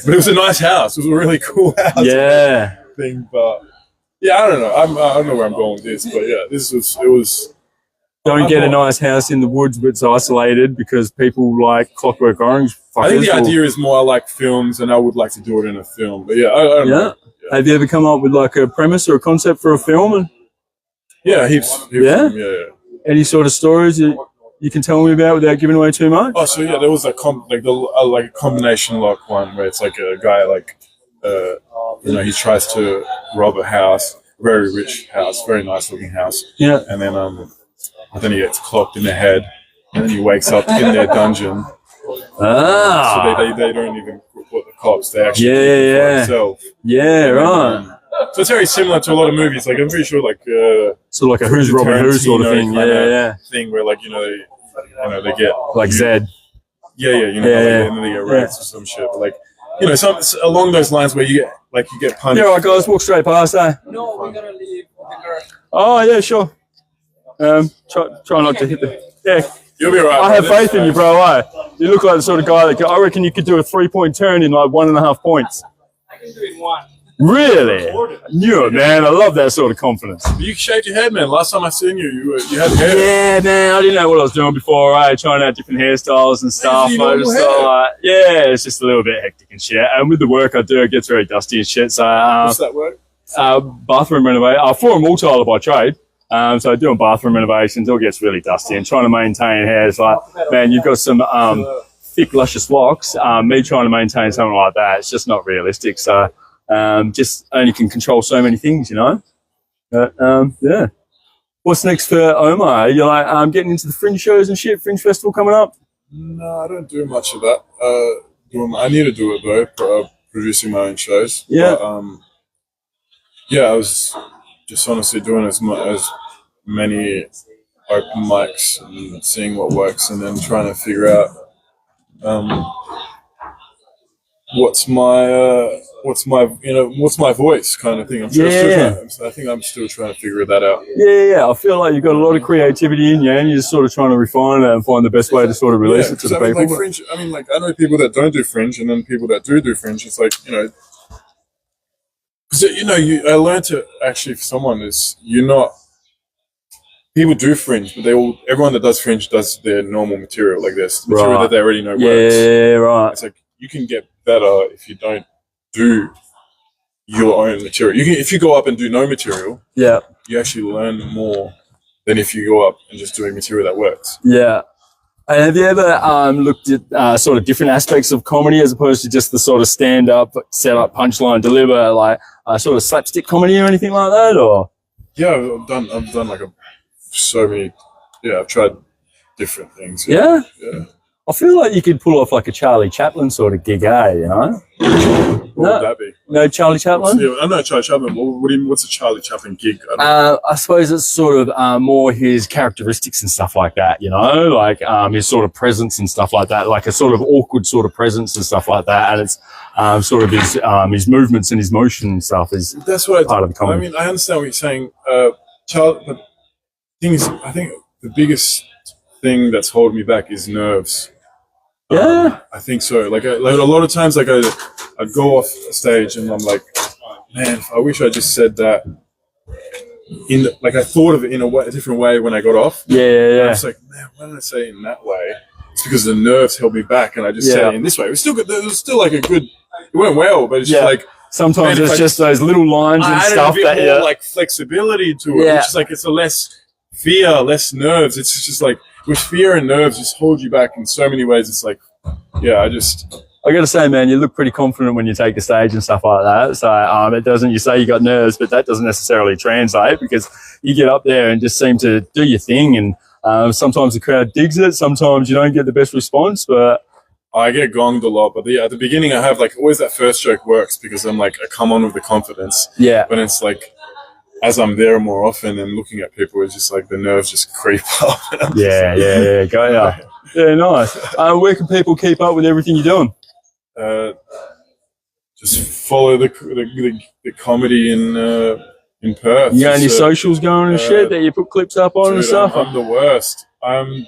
But it was a nice house. It was a really cool house. Yeah. Thing, but yeah, I don't know. I don't know where I'm going with this, but yeah, it was. Don't get a nice house in the woods, but it's isolated because people like Clockwork Orange. I think the idea is more like films, and I would like to do it in a film. But yeah, I don't know. Yeah. Have you ever come up with like a premise or a concept for a film? Yeah, heaps. Yeah? Yeah. Any sort of stories you can tell me about without giving away too much? Oh, so yeah, there was a combination lock one where it's like a guy he tries to rob a house, very rich house, very nice looking house. Yeah. And then he gets clocked in the head, and then he wakes up in their dungeon. Ah. So they don't even report the cops. They actually keep it for themselves. Yeah, right. So it's very similar to a lot of movies. Like I'm pretty sure, like sort of like a Who's Robin Who sort of thing. Yeah. Thing where they get like Zed. Yeah. And then they get raped or some shit. But like some along those lines where you get punished. Yeah, right, guys, walk straight past. No, we gotta leave the girl. Oh yeah, sure. Try not to hit the. Yeah. You'll be right. I have faith in you, bro. You look like the sort of guy that I reckon you could do a 3-point turn in like 1.5 points. I can do it in 1. Really? You, man. I love that sort of confidence. You shaved your head, man. Last time I seen you had hair. Yeah, man. I didn't know what I was doing before, trying out different hairstyles and stuff. It's just a little bit hectic and shit. And with the work I do, it gets very dusty and shit. So, what's that work? Bathroom renovation. For a multi-tiler by trade. So doing bathroom renovations, it all gets really dusty, and trying to maintain hair is like, man, you've got some thick, luscious locks. Me trying to maintain something like that, it's just not realistic. So just only can control so many things, But yeah. What's next for Omar? You're like getting into the fringe shows and shit, fringe festival coming up? No, I don't do much of that. I need to do it though, producing my own shows. Yeah. But, I was just honestly doing as many open mics and seeing what works, and then trying to figure out what's my voice kind of thing. I think I'm still trying to figure that out. Yeah. I feel like you've got a lot of creativity in you, and you're just sort of trying to refine it and find the best way to sort of release it to the people. Like fringe, I know people that don't do fringe, and then people that do fringe. It's like, because I learned to actually, for someone is people do fringe, but everyone that does fringe does their normal material, like this material that they already know works. Yeah, right. It's like you can get better if you don't do your own material. If you go up and do no material, you actually learn more than if you go up and just doing material that works. Yeah. Have you ever looked at sort of different aspects of comedy as opposed to just the sort of stand-up, set-up, punchline, deliver, like sort of slapstick comedy or anything like that? Or Yeah, I've done like so many. Yeah, I've tried different things. yeah? Yeah. I feel like you could pull off like a Charlie Chaplin sort of gig, you know? What would that be? No Charlie Chaplin? I know Charlie Chaplin. What's a Charlie Chaplin gig? I suppose it's sort of more his characteristics and stuff like that, you know, like his sort of presence and stuff like that, like a sort of awkward sort of presence and stuff like that. And it's sort of his movements and his motion and stuff is That's what part of the comedy. I mean, I understand what you're saying, but the thing is, I think the biggest thing that's holding me back is nerves. Yeah, I think so. Like a lot of times, like I'd go off stage and I'm like, man, I wish I just said that. Like I thought of it in a different way when I got off. Yeah. And I was like, man, why didn't I say it in that way? It's because the nerves held me back, and I just said it in this way. It was still good. It was still like a good. It went well, but it's just like sometimes it's just those little lines and stuff that more like flexibility to it. It's just like it's a less fear, less nerves. It's just like with fear and nerves just hold you back in so many ways. It's like, I got to say, man, you look pretty confident when you take the stage and stuff like that. So it doesn't. You say you got nerves, but that doesn't necessarily translate because you get up there and just seem to do your thing. And sometimes the crowd digs it. Sometimes you don't get the best response, but I get gonged a lot. But at the beginning, I have like always that first joke works because I'm like I come on with the confidence. Yeah. But it's like as I'm there more often and looking at people, it's just like the nerves just creep up. Yeah. Go yeah, nice. Where can people keep up with everything you're doing? Just follow the comedy in Perth. You got any socials going and shit that you put clips up on and stuff? I'm the worst. I'm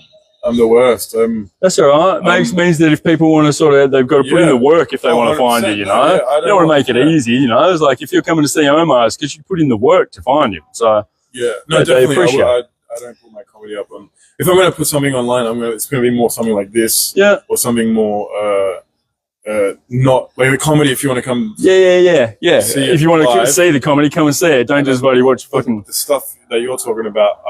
the worst. That's all right. Means that if people want to they've got to put in the work if they want to find you, you know? You don't want to make it easy, you know? It's like if you're coming to see Omar, it's because you put in the work to find him. So definitely. I don't put my comedy up on. If I'm going to put something online, it's going to be more something like this, or something more not like a comedy. If you want to come, if you want to see the comedy, come and see it. Don't just watch fucking the stuff that you're talking about.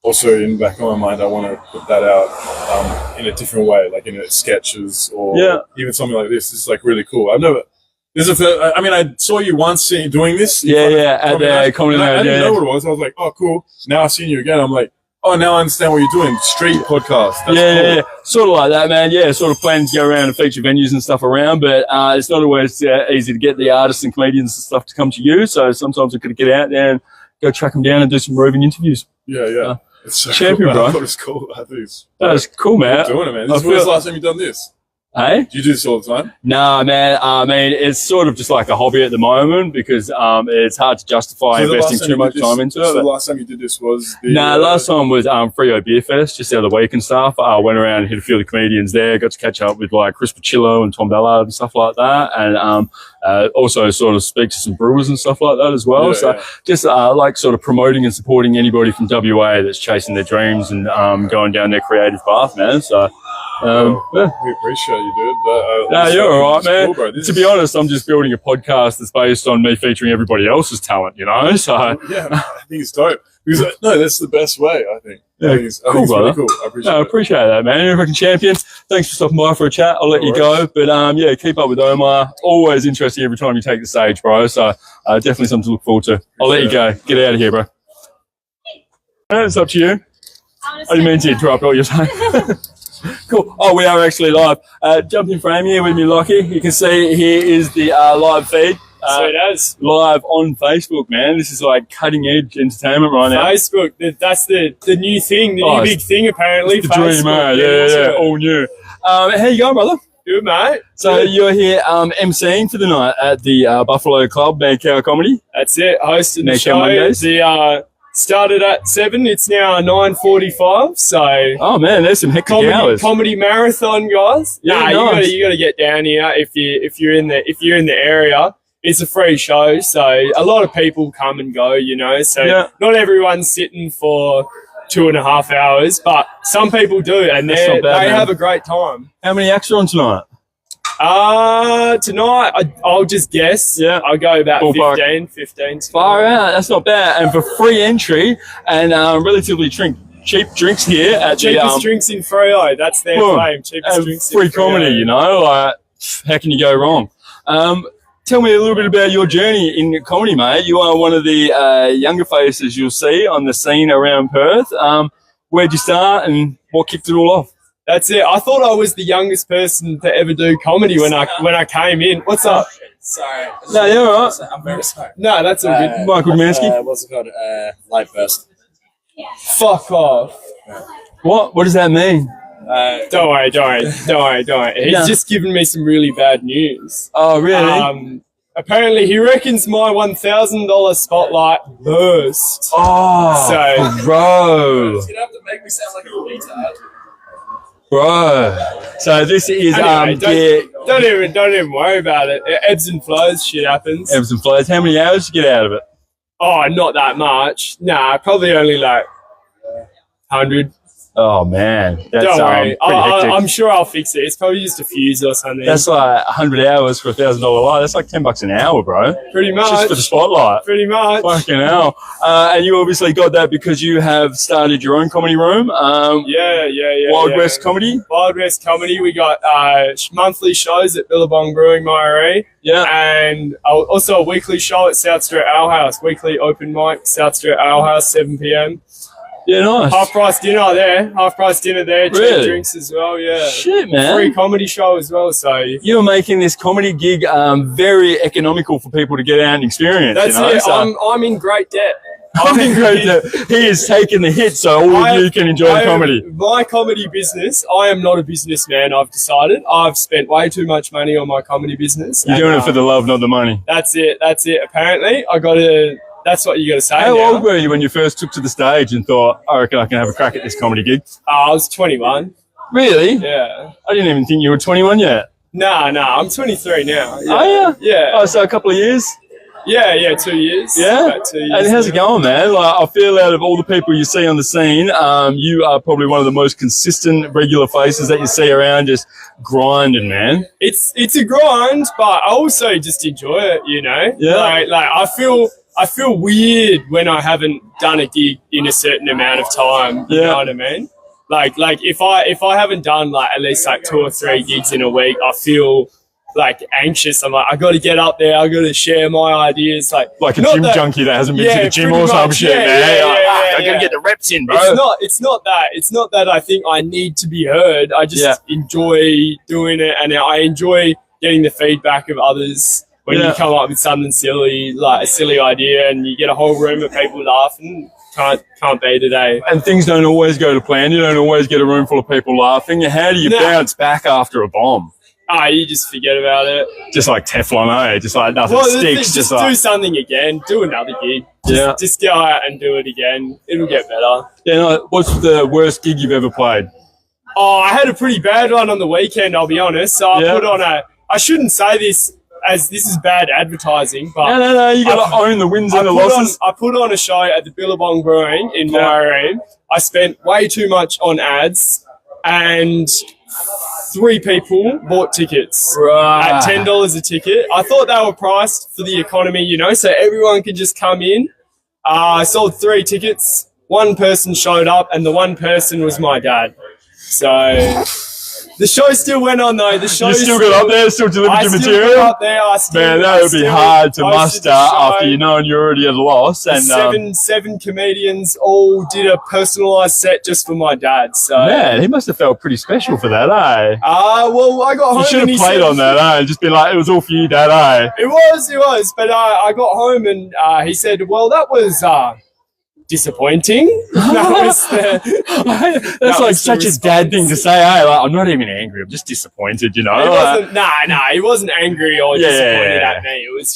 Also in the back of my mind, I want to put that out in a different way, like in sketches or even something like this. It's like really cool. I've never. I saw you once doing this. At the comedy night. I didn't know what it was. I was like, oh, cool. Now I've seen you again. I'm like, oh, now I understand what you're doing. Street podcast. That's cool. Sort of like that, man. Yeah, sort of planning to go around and feature venues and stuff around, but it's not always easy to get the artists and comedians and stuff to come to you. So sometimes we've got to get out there and go track them down and do some roving interviews. It's so champion, cool, bro. I thought it was cool. That's cool, man. You're doing it, man. When was the last time you've done this? Hey? Do you do this all the time? No, man. I mean, it's sort of just like a hobby at the moment because it's hard to justify investing too much time into it. So the last time you did this was? Last time was Freo Beer Fest, just the other week and stuff. I went around and hit a few of the comedians there, got to catch up with like Chris Pacillo and Tom Ballard and stuff like that. And also sort of speak to some brewers and stuff like that as well. Just like sort of promoting and supporting anybody from WA that's chasing their dreams and going down their creative path, man. So... we appreciate you, dude. No, you're all right, man. Cool, to be honest, I'm just building a podcast that's based on me featuring everybody else's talent, you know? So I think it's dope. Because, that's the best way, I think. I think cool, brother. Really cool. I appreciate that, man. American champion. Thanks for stopping by for a chat. I'll let you go. But, keep up with Omar. Always interesting every time you take the stage, bro. So definitely something to look forward to. I'll let you go. Get out of here, bro. It's up to you. I didn't mean to interrupt what you're saying. Cool. Oh, we are actually live. Jump in frame here with me, Lockie. You can see here is the live feed. Live on Facebook, man. This is like cutting edge entertainment right now. Facebook, that's the new thing, the new big thing apparently. The dream, yeah, all new. How you going, brother? Good, mate. So you're here emceeing for the night at the Buffalo Club, Madcow Comedy. That's it, hosting the show. Mondays. Started at 7. It's now 9:45. So, oh man, there's some hectic hours. Comedy marathon, guys. Yeah, nice. you got to get down here if you're in the area. It's a free show, so a lot of people come and go. You know, so not everyone's sitting for 2.5 hours, but some people do, and they have a great time. How many acts are on tonight? Tonight, I'll just guess. Yeah. I'll go about 15. Far out. That's not bad. And for free entry and relatively cheap drinks here at Cheapest the drinks in Freo. That's their claim. Cheapest drinks free in Freo. comedy. You know, like how can you go wrong? Tell me a little bit about your journey in comedy, mate. You are one of the younger faces you'll see on the scene around Perth. Where'd you start and what kicked it all off? That's it. I thought I was the youngest person to ever do comedy when I came in. What's up? Sorry. No, you're all right. I'm very sorry. No, that's all good. Michael Demansky. What's it called? Light burst. Fuck off. What does that mean? Don't worry. He's just given me some really bad news. Oh, really? Apparently, he reckons my $1,000 spotlight burst. Oh, So, bro. You have to make me sound like a retard. Bro. So this is anyway, don't even worry about it. It ebbs and flows. Shit happens. ebbs and flows. How many hours did you get out of it? Oh, not that much. Nah, probably only like 100. Oh man, that's Don't worry. pretty hectic. I'm sure I'll fix it. It's probably just a fuse or something. That's like 100 hours for $1,000 light. That's like $10 an hour, bro. pretty much. Just for the spotlight. Pretty much. Fucking hell. And you obviously got that because you have started your own comedy room. Yeah. Wild West Comedy. Wild West Comedy. We got monthly shows at Billabong Brewing Mairie. Yeah. And also a weekly show at South Street Ale House. Weekly open mic, South Street Ale House, 7 p.m. Yeah, nice. Half price dinner there. Half price dinner there. Cheap Really? drinks as well. Yeah. Shit, man. Free comedy show as well. So You're making this comedy gig very economical for people to get out and experience. that's you know? it. So, I'm in great debt. I think that he is taking the hit so all of you can enjoy comedy. My comedy business, I am not a businessman, I've decided. I've spent way too much money on my comedy business. You're doing it for the love, not the money. That's it. Apparently, that's what you got to say. How now. old were you when you first took to the stage and thought, I reckon I can have a crack at this comedy gig? I was 21. Really? Yeah. I didn't even think you were 21 yet. Nah, I'm 23 now. Yeah. Oh, yeah? Yeah. Oh, so a couple of years? Yeah, 2 years. Yeah? About 2 years. And how's it now. going, man? Like, I feel out of all the people you see on the scene, you are probably one of the most consistent, regular faces that you see around just grinding, man. It's a grind, but I also just enjoy it, you know? Yeah. Like I feel weird when I haven't done a gig in a certain amount of time. You know what I mean? Like if I haven't done like at least like 2 or 3 gigs in a week, I feel like anxious. I'm like, I got to get up there. I got to share my ideas. Like a gym junkie that hasn't been to the gym or some shit, man. I got to get the reps in, bro. It's not that. It's not that I think I need to be heard. I just enjoy doing it, and I enjoy getting the feedback of others. When you come up with something silly, like a silly idea, and you get a whole room of people laughing, can't beat today. And things don't always go to plan. You don't always get a room full of people laughing. How do you bounce back after a bomb? You just forget about it. Just like Teflon, eh? Just like nothing sticks. Just like do something again. Do another gig. Just go out and do it again. It'll get better. Yeah. No, what's the worst gig you've ever played? Oh, I had a pretty bad one on the weekend, I'll be honest. So I put on I shouldn't say this as this is bad advertising, but no, you got to own the wins and the losses. I put on a show at the Billabong Brewing in Mairie. I spent way too much on ads, and 3 people bought tickets at $10 a ticket. I thought they were priced for the economy, you know, so everyone could just come in. I sold 3 tickets. 1 person showed up, and the 1 person was my dad. So the show still went on though. The show you still got up there, still delivered your material. Got up there. Man, that would be hard to muster after you know you're already at a loss. And seven comedians all did a personalised set just for my dad. So man, he must have felt pretty special for that, eh? Well, I got home. You should have played on that, eh? Just be like, it was all for you, dad, eh? It was. But I got home and he said, "Well, that was." Disappointing. That's like such a dad thing to say. Hey, like, I'm not even angry. I'm just disappointed. You know. He wasn't angry or disappointed at me. It was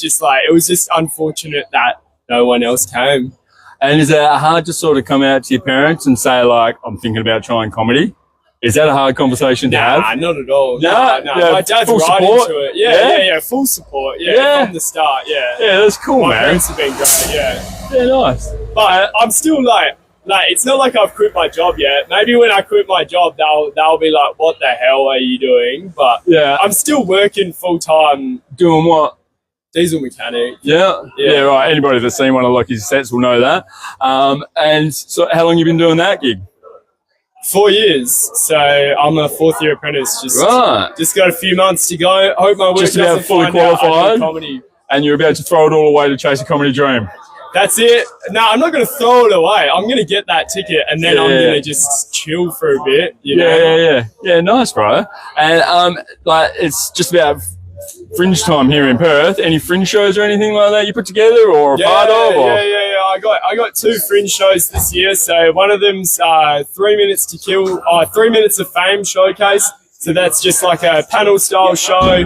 just unfortunate that no one else came. And is it hard to sort of come out to your parents and say like, I'm thinking about trying comedy? Is that a hard conversation to have? Nah, not at all. No. Yeah, my dad's full right support? into it. Yeah, full support. Yeah, from the start. Yeah, that's cool, my man. parents have been great. Yeah, nice. But I'm still like it's not like I've quit my job yet. Maybe when I quit my job, they'll be like, "What the hell are you doing?" But I'm still working full time. Doing what? Diesel mechanic. Yeah, right. Anybody that's seen one of Lockie's sets will know that. And so how long you been doing that gig? 4 years. So I'm a 4th year apprentice. Just got a few months to go. I hope my work Just about doesn't fully find out I do qualified? comedy. And you're about to throw it all away to chase a comedy dream. That's it. No, I'm not going to throw it away. I'm going to get that ticket and then I'm going to just chill for a bit. You know? Yeah, nice, bro. And like it's just about fringe time here in Perth. Any fringe shows or anything like that you put together or a part of? Or? Yeah. I got 2 fringe shows this year. So one of them's 3 Minutes to Kill, 3 Minutes of Fame showcase. So that's just like a panel style show,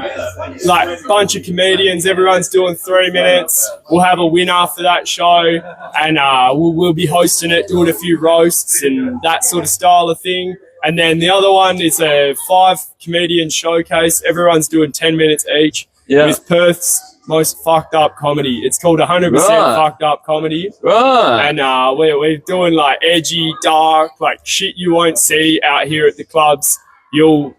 like a bunch of comedians. Everyone's doing 3 minutes. We'll have a winner for that show, and we'll be hosting it, doing a few roasts and that sort of style of thing. And then the other one is a 5 comedian showcase. Everyone's doing 10 minutes each with Perth's most fucked up comedy. It's called 100% fucked up comedy. And we're doing like edgy, dark, like shit you won't see out here at the clubs. You'll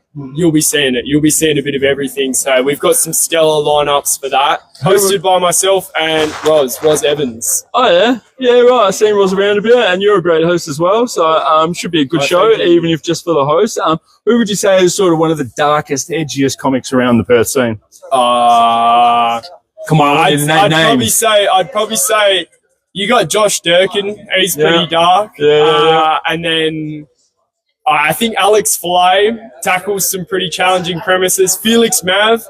be seeing it. You'll be seeing a bit of everything. So we've got some stellar lineups for that. Hosted by myself and Roz Evans. Oh yeah, yeah, right. I've seen Roz around a bit, and you're a great host as well. So should be a good show, even if just for the host. Who would you say is sort of one of the darkest, edgiest comics around the Perth scene? Come on, I'd probably say you got Josh Durkin. He's pretty dark. And then I think Alex Flay tackles some pretty challenging premises. Felix Mav,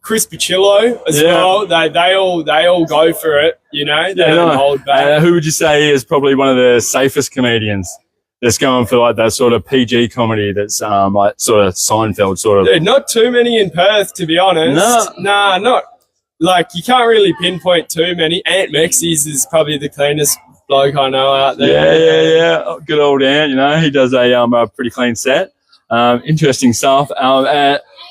Chris Picillo as well. They all go for it, you know. They don't hold back. Who would you say is probably one of the safest comedians that's going for like that sort of PG comedy that's like sort of Seinfeld sort of? Dude, not too many in Perth, to be honest. Nah, not like you can't really pinpoint too many. Ant Mexies is probably the cleanest bloke I know out there. Yeah. Oh, good old Ant, you know, he does a pretty clean set. Interesting stuff.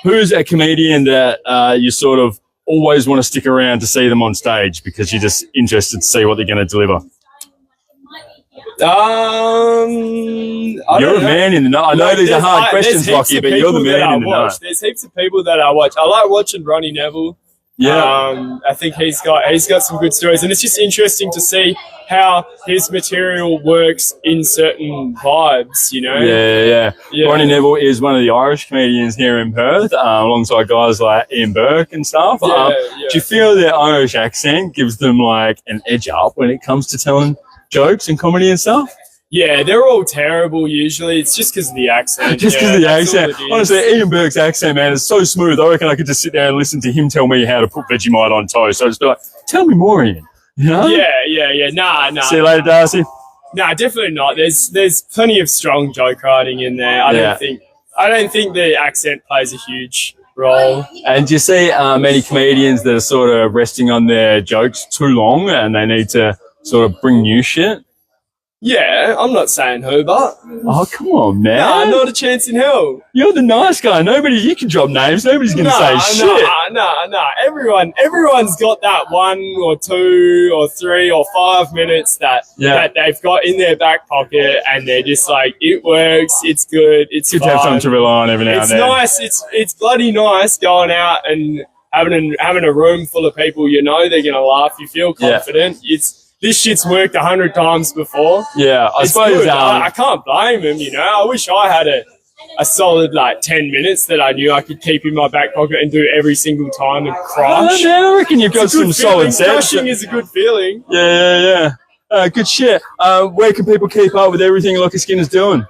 Who's a comedian that you sort of always want to stick around to see them on stage because you're just interested to see what they're going to deliver? You're a man in the know. I know these are hard questions, Lockie, but you're the man in the know. There's heaps of people that I watch. I like watching Ronnie Neville. I think he's got some good stories, and it's just interesting to see how his material works in certain vibes, you know? Yeah. Ronnie Neville is one of the Irish comedians here in Perth, alongside guys like Ian Burke and stuff. Do you feel their Irish accent gives them like an edge up when it comes to telling jokes and comedy and stuff? Yeah, they're all terrible usually. It's just because of the accent. Just because of the accent. Honestly, Ian Burke's accent, man, is so smooth. I reckon I could just sit there and listen to him tell me how to put Vegemite on toast. So I'd just be like, tell me more, Ian. You know? Yeah. Nah. See you later, Darcy. Nah, definitely not. There's plenty of strong joke writing in there. I don't think the accent plays a huge role. And do you see many comedians that are sort of resting on their jokes too long and they need to sort of bring new shit? Yeah, I'm not saying who, but... Oh, come on, man. Nah, not a chance in hell. You're the nice guy. You can drop names. Nobody's going to say shit. Nah. Everyone's got that 1 or 2 or 3 or 5 minutes that they've got in their back pocket and they're just like, it works, it's good, it's good to have something to rely on every now and then. It's nice. It's bloody nice going out and having a room full of people, you know, they're going to laugh. You feel confident. This shit's worked 100 times before. Yeah, I suppose. I can't blame him, you know. I wish I had a solid, 10 minutes that I knew I could keep in my back pocket and do every single time and crush. I reckon you've got some solid sets. Crushing is a good feeling. Yeah. Good shit. Where can people keep up with everything Lockie Skinner's doing?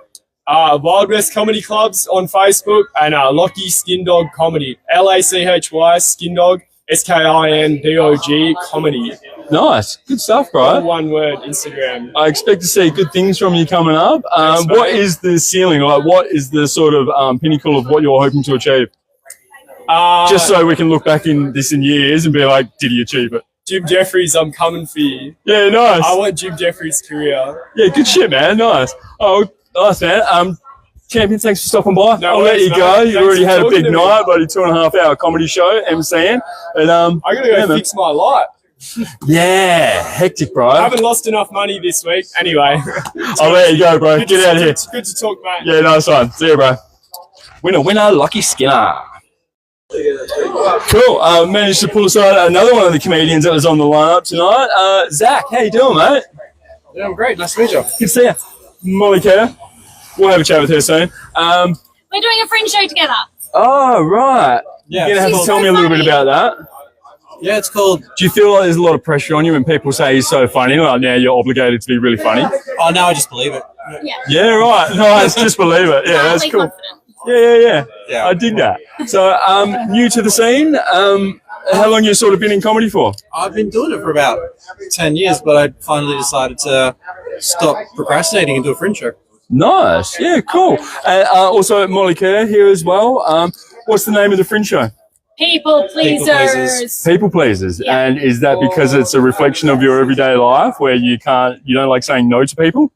Wild West Comedy Clubs on Facebook and Lockie Skin Dog Comedy. LACHY Skin Dog, SKINDOG Comedy. Nice. Good stuff, bro. All one word, Instagram. I expect to see good things from you coming up. What is the ceiling? Like, what is the sort of pinnacle of what you're hoping to achieve? Just so we can look back in years and be like, did he achieve it? Jim Jeffries, I'm coming for you. Yeah, nice. I want Jim Jeffries' career. Yeah, good shit, man. Nice. Oh, nice, man. Champion, thanks for stopping by. I'll let you go. You already had a big night, bloody 2.5 hour comedy show, MCing. And, I gotta go fix my light. Yeah, hectic, bro. I haven't lost enough money this week. Anyway. I'll let you go, bro. Get out of here. Good to talk, mate. Yeah, nice one. See you, bro. Winner, Lockie Skinner. Cool. Managed to pull aside another one of the comedians that was on the lineup tonight. Zach, how you doing, mate? Yeah, I'm great. Nice to meet you. Good to see you. Molly Kerr. We'll have a chat with her soon. We're doing a fringe show together. Oh, right. Yeah, You're going to have to tell me a little bit about that. Yeah, it's called. Do you feel like there's a lot of pressure on you when people say he's so funny? Like now you're obligated to be really funny? Oh, no, I just believe it. Yeah. Yeah, right. Nice. Just believe it. Yeah, that's Mildly cool. confident. Yeah. I dig that. So, new to the scene. How long you sort of been in comedy for? I've been doing it for about 10 years, but I finally decided to stop procrastinating and do a fringe show. Nice. Yeah, cool. Also, Molly Kerr here as well. What's the name of the fringe show? People pleasers. People pleasers. Yeah. And is that because it's a reflection of your everyday life where you don't like saying no to people?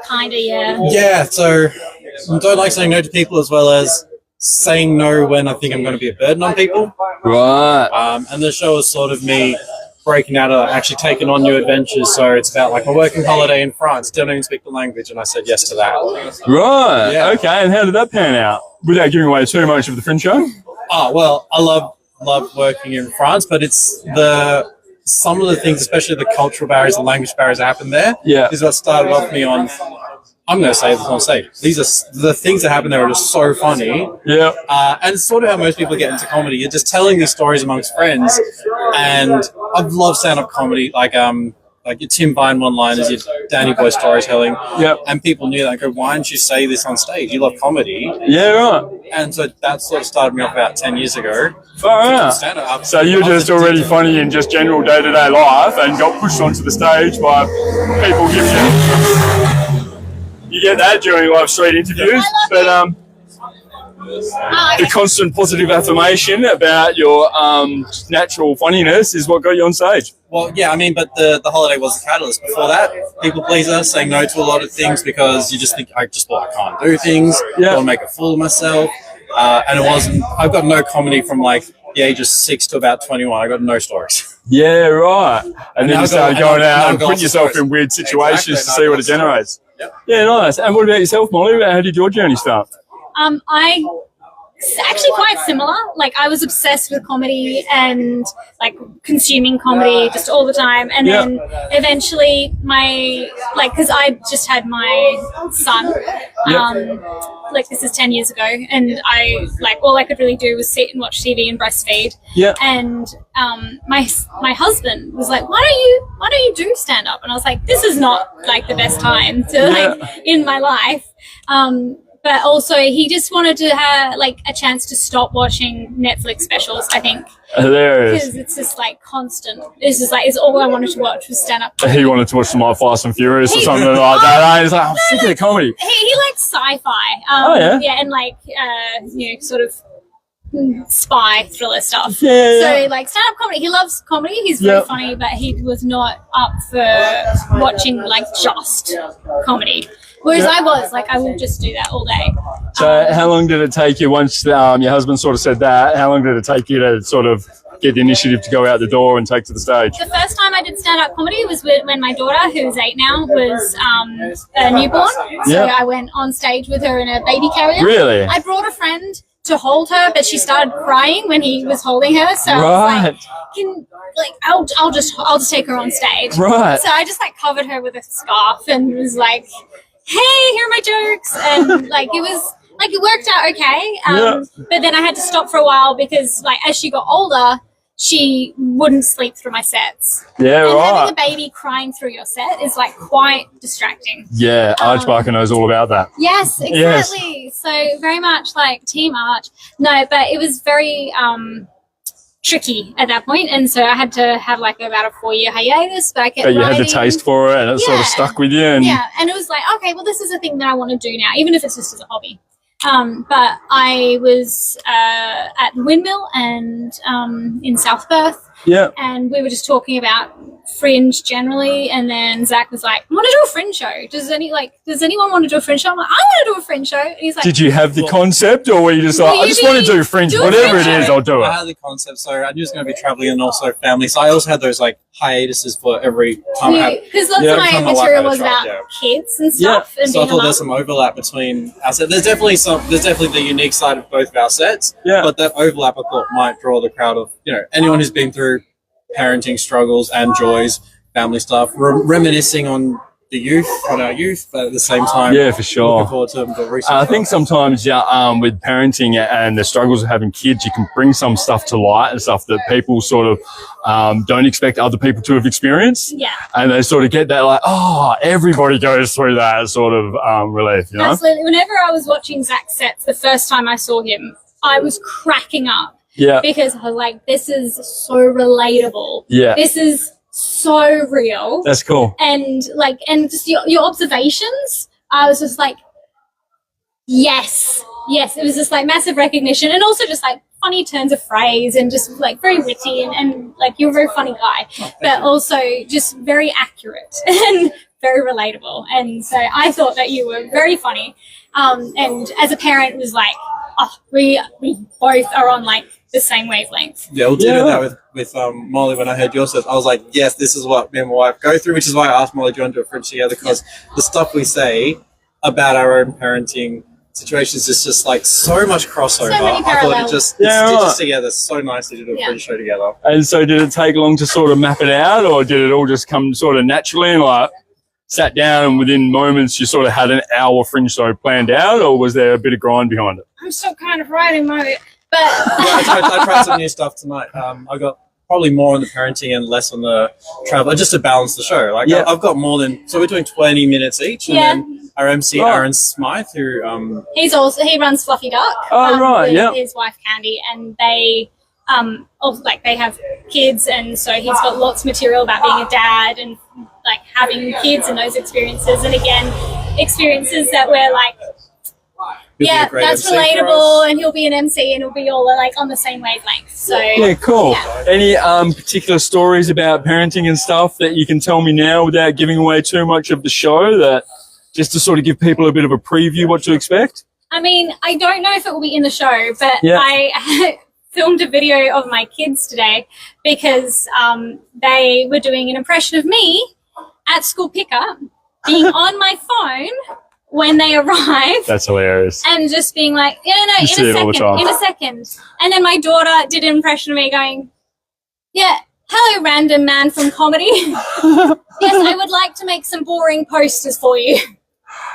Kinda, yeah. Yeah, so I don't like saying no to people as well as saying no when I think I'm going to be a burden on people. Right. And the show is sort of me breaking out of actually taking on new adventures. So it's about like a working holiday in France, don't even speak the language, and I said yes to that. Right. Yeah. Okay. And how did that pan out? Without giving away too much of the fringe show? Oh, well, I love working in France, but it's some of the things, especially the cultural barriers, the language barriers that happen there, is what started off me on. I'm going to say this on stage. These are the things that happen there are just so funny. Yeah. And it's sort of how most people get into comedy. You're just telling these stories amongst friends. And I love stand-up comedy, like your Tim Vine one-liners, your Danny Boy storytelling. Yep. And people knew that and go, why don't you say this on stage? You love comedy. Yeah, right. And so that sort of started me off about 10 years ago. Far out. So you're just already funny in just general day-to-day life and got pushed onto the stage by people giving you... You get that during live street interviews, but the constant positive affirmation about your natural funniness is what got you on stage. Well, yeah, I mean, but the holiday was the catalyst. Before that, people pleaser, saying no to a lot of things because you just think, I can't do things, I want to make a fool of myself. And it wasn't, I've got no comedy from like the age of 6 to about 21. I got no stories. Yeah, right. And then you started going out and putting yourself in weird situations to see what it generates. Yep. Yeah, nice. And what about yourself, Molly? How did your journey start? It's actually quite similar. Like I was obsessed with comedy and like consuming comedy just all the time. And then eventually because I just had my son, this is 10 years ago, and all I could really do was sit and watch TV and breastfeed. Yeah. And my husband was like, why don't you do stand up? And I was like, this is not like the best time to in my life. But also, he just wanted to have like a chance to stop watching Netflix specials. I think hilarious because it's just like constant. It's just like it's all I wanted to watch was stand up. He wanted to watch some like Fast and Furious or something like that. He's like, I'm sick of comedy. He likes sci-fi. And sort of spy thriller stuff. So like stand-up comedy. He loves comedy. He's very funny, but he was not up for watching like just comedy. Whereas I will just do that all day. So how long did it take you once your husband sort of said that? How long did it take you to sort of get the initiative to go out the door and take to the stage? The first time I did stand-up comedy was when my daughter, who's 8 now, was a newborn. So I went on stage with her in a baby carrier. Really? I brought a friend to hold her, but she started crying when he was holding her. So I was like, I'll just take her on stage. Right. So I just like covered her with a scarf and was like, hey, here are my jokes. And it worked out okay. But then I had to stop for a while because as she got older, she wouldn't sleep through my sets. Yeah, and right. having a baby crying through your set is quite distracting. Yeah, Arch Barker knows all about that. Yes, exactly. Yes. So very much like Team Arch. No, but it was very tricky at that point, and so I had to have about a 4-year hiatus. But I kept you had the taste for it, and it sort of stuck with you. And and it was like, okay, well, this is a thing that I want to do now, even if it's just as a hobby. But I was at the Windmill and in South Perth. Yeah. And we were just talking about fringe generally, and then Zach was like, I want to do a fringe show. Does anyone want to do a fringe show? I'm like, I want to do a fringe show. And he's like, did you have the concept, or were you just like, I just want to do fringe, whatever it is, I'll do it? I had the concept, so I knew it was going to be traveling and also family. So I also had those hiatuses for every time I had. Because lots of my material was about kids and stuff. And so I thought there's some overlap between our sets. There's definitely the unique side of both of our sets. Yeah. But that overlap I thought might draw the crowd of anyone who's been through parenting struggles and joys, family stuff, reminiscing on the youth, on our youth, but at the same time, Yeah, for sure. looking forward to the recent. I think sometimes, with parenting and the struggles of having kids, you can bring some stuff to light and stuff that people sort of don't expect other people to have experienced. Yeah. And they sort of get that like, oh, everybody goes through that sort of relief, you know? Absolutely. Whenever I was watching Zach's sets the first time I saw him, I was cracking up. Yeah. Because I was like, this is so relatable. Yeah. This is so real. That's cool. And just your observations, I was just like, yes. It was just like massive recognition, and also just like funny turns of phrase, and just like very witty, and like you're a very funny guy, but also just very accurate and very relatable. And so I thought that you were very funny. And as a parent, was like, oh, we both are on like the same wavelength. Yeah, we'll do that with Molly when I heard yours. I was like, yes, this is what me and my wife go through, which is why I asked Molly, do you want to do a fridge together? Because the stuff we say about our own parenting situations is just like so much crossover. So many I thought parallels. it just stitches together so nicely to do a fridge show together. And so did it take long to sort of map it out, or did it all just come sort of naturally and like sat down and within moments you sort of had an hour fringe show planned out, or was there a bit of grind behind it? I'm still kind of writing my but I tried some new stuff tonight. I got probably more on the parenting and less on the travel, just to balance the show. Like I've got more than, so we're doing 20 minutes each, and then our MC Aaron Smythe, who he runs Fluffy Duck. With his wife Candy, and they they have kids, and so he's got lots of material about being a dad and like having kids and those experiences, and again experiences that we're like, yeah, that's MC relatable, and he'll be an MC, and he'll be all like on the same wavelength. So yeah, cool. Yeah. Any particular stories about parenting and stuff that you can tell me now without giving away too much of the show, that just to sort of give people a bit of a preview what to expect? I mean, I don't know if it will be in the show, but I filmed a video of my kids today because they were doing an impression of me at school pickup, being on my phone when they arrived. That's hilarious. And just being like, in a second. And then my daughter did an impression of me going, yeah, hello, random man from comedy. Yes, I would like to make some boring posters for you.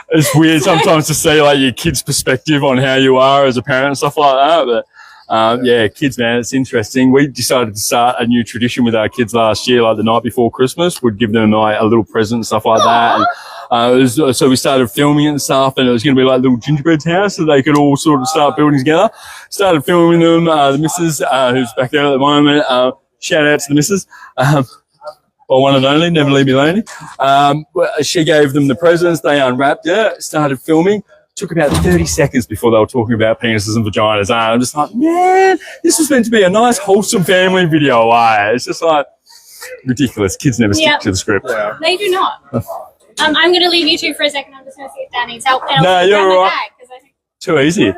It's weird sometimes to see like your kid's perspective on how you are as a parent and stuff like that, but kids, man, it's interesting. We decided to start a new tradition with our kids last year, like the night before Christmas. We'd give them like a little present and stuff like that. And, so we started filming it and stuff, and it was going to be like a little gingerbread house so they could all sort of start building together. Started filming them. The missus, who's back there at the moment, shout out to the missus. Well, one and only, never leave me lonely. She gave them the presents. They unwrapped it, started filming. Took about 30 seconds before they were talking about penises and vaginas. I'm just like, man, this was meant to be a nice, wholesome family video. It's just like ridiculous. Kids never stick to the script. Yeah. They do not. I'm going to leave you two for a second. I'm just going to see if Dan needs help. And no, you're all right. Too easy.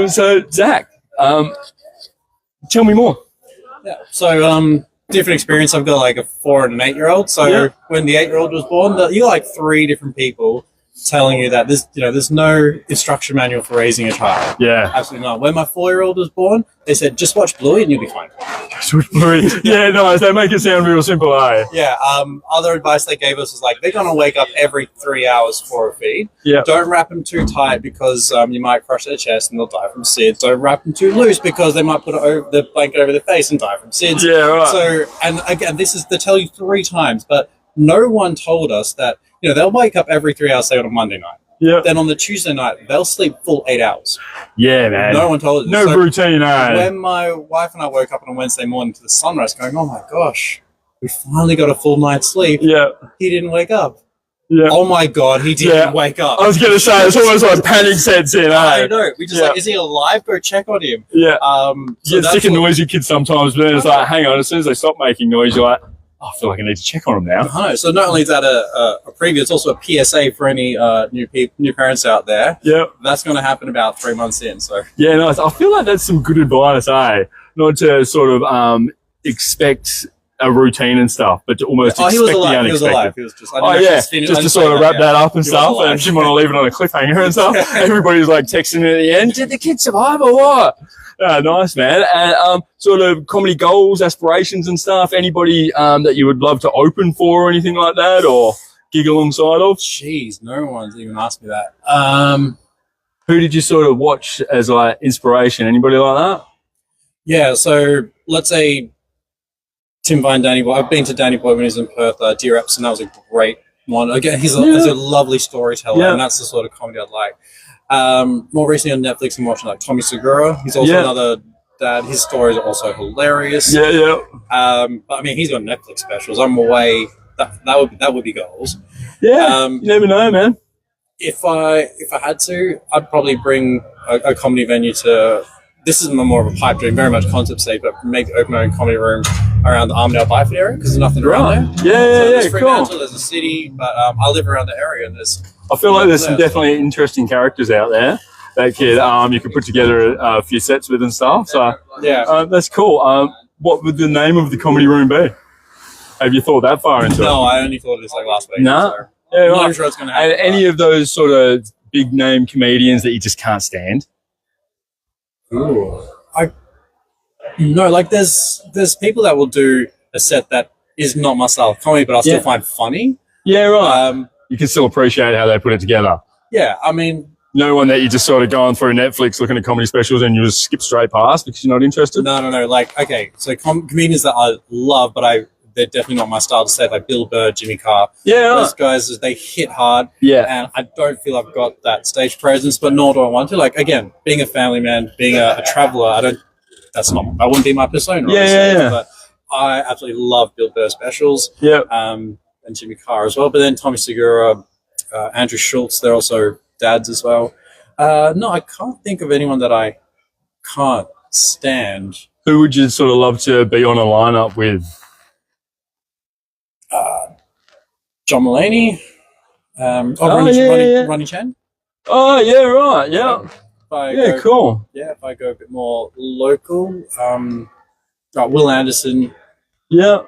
So, Zach, tell me more. Yeah. So, different experience. I've got like a 4 and an 8-year-old. So when the 8-year-old was born, you got like 3 different people telling you that there's no instruction manual for raising a child. Yeah. Absolutely not. When my 4-year-old was born, they said, just watch Bluey and you'll be fine. Yeah, nice. They make it sound real simple, eh? Yeah. Other advice they gave us was like, they're going to wake up every 3 hours for a feed. Yeah. Don't wrap them too tight because you might crush their chest and they'll die from SIDS. Don't wrap them too loose because they might put the blanket over their face and die from SIDS. Yeah, right. So, and again, they tell you 3 times, but no one told us that, they'll wake up every 3 hours, say on a Monday night. Yeah. Then on the Tuesday night, they'll sleep full 8 hours. Yeah, man. No one told us. No routine, eh? When my wife and I woke up on a Wednesday morning to the sunrise going, oh my gosh, we finally got a full night's sleep. Yeah. He didn't wake up. Yeah. Oh my God, he didn't wake up. I was going to say, it's almost like panic sets in, eh? I know. We just like, is he alive? Go check on him. Yeah. So it's sick and noisy kids sometimes, but then it's like, hang on, as soon as they stop making noise, you're like, I feel like I need to check on them now. I know. So not only is that a preview, it's also a PSA for any new parents out there. Yeah. That's going to happen about 3 months in. So yeah, nice. I feel like that's some good advice, eh? Not to sort of expect a routine and stuff, but to almost expect the unexpected. He was alive. He was just, just to sort of wrap that up and stuff, and didn't want to leave it on a cliffhanger and stuff. Everybody's like texting at the end, did the kid survive or what? Nice, man. And sort of comedy goals, aspirations and stuff. Anybody that you would love to open for or anything like that, or gig alongside of? Jeez, no one's even asked me that. Who did you sort of watch as like inspiration? Anybody like that? Yeah, so let's say Tim Vine, Danny Boy. I've been to Danny Boy when he was in Perth. Dear Epson, that was a great one. Again, he's a lovely storyteller, and that's the sort of comedy I'd like. More recently on Netflix, I'm watching like Tommy Segura. He's also another dad. His stories are also hilarious. Yeah. But I mean, he's got Netflix specials. I'm away. That would be goals. Yeah. You never know, man. If I had to, I'd probably bring a comedy venue to. This is more of a pipe dream, very much concept state, but maybe open my own comedy room around the Armadale Byford area because there's nothing around there. There's Fremantle, cool. There's a city, but I live around the area, and I feel like there's some definitely interesting characters out there that you could put together a few sets with and stuff. So that's cool. What would the name of the comedy room be? Have you thought that far into it? No, I only thought of this like last week. No. So Yeah, I'm not sure it's going to happen. Any of those sort of big name comedians that you just can't stand? Ooh. No, like there's people that will do a set that is not my style of comedy, but I'll still find funny. Yeah, right. You can still appreciate how they put it together. Yeah, I mean, no one that you just sort of going through Netflix looking at comedy specials and you just skip straight past because you're not interested? No. Like, okay, so comedians that I love, but they're definitely not my style to say, like Bill Burr, Jimmy Carr. Yeah. Those guys, they hit hard. Yeah. And I don't feel I've got that stage presence, but nor do I want to. Like, again, being a family man, being a traveler, that wouldn't be my persona. Yeah. But I absolutely love Bill Burr specials. Yeah. And Jimmy Carr as well. But then Tommy Segura, Andrew Schultz, they're also dads as well. No, I can't think of anyone that I can't stand. Who would you sort of love to be on a lineup with? John Mulaney. Ronnie Chen. Oh, yeah, right, yeah. Cool. Yeah, if I go a bit more local, Will Anderson. Yeah.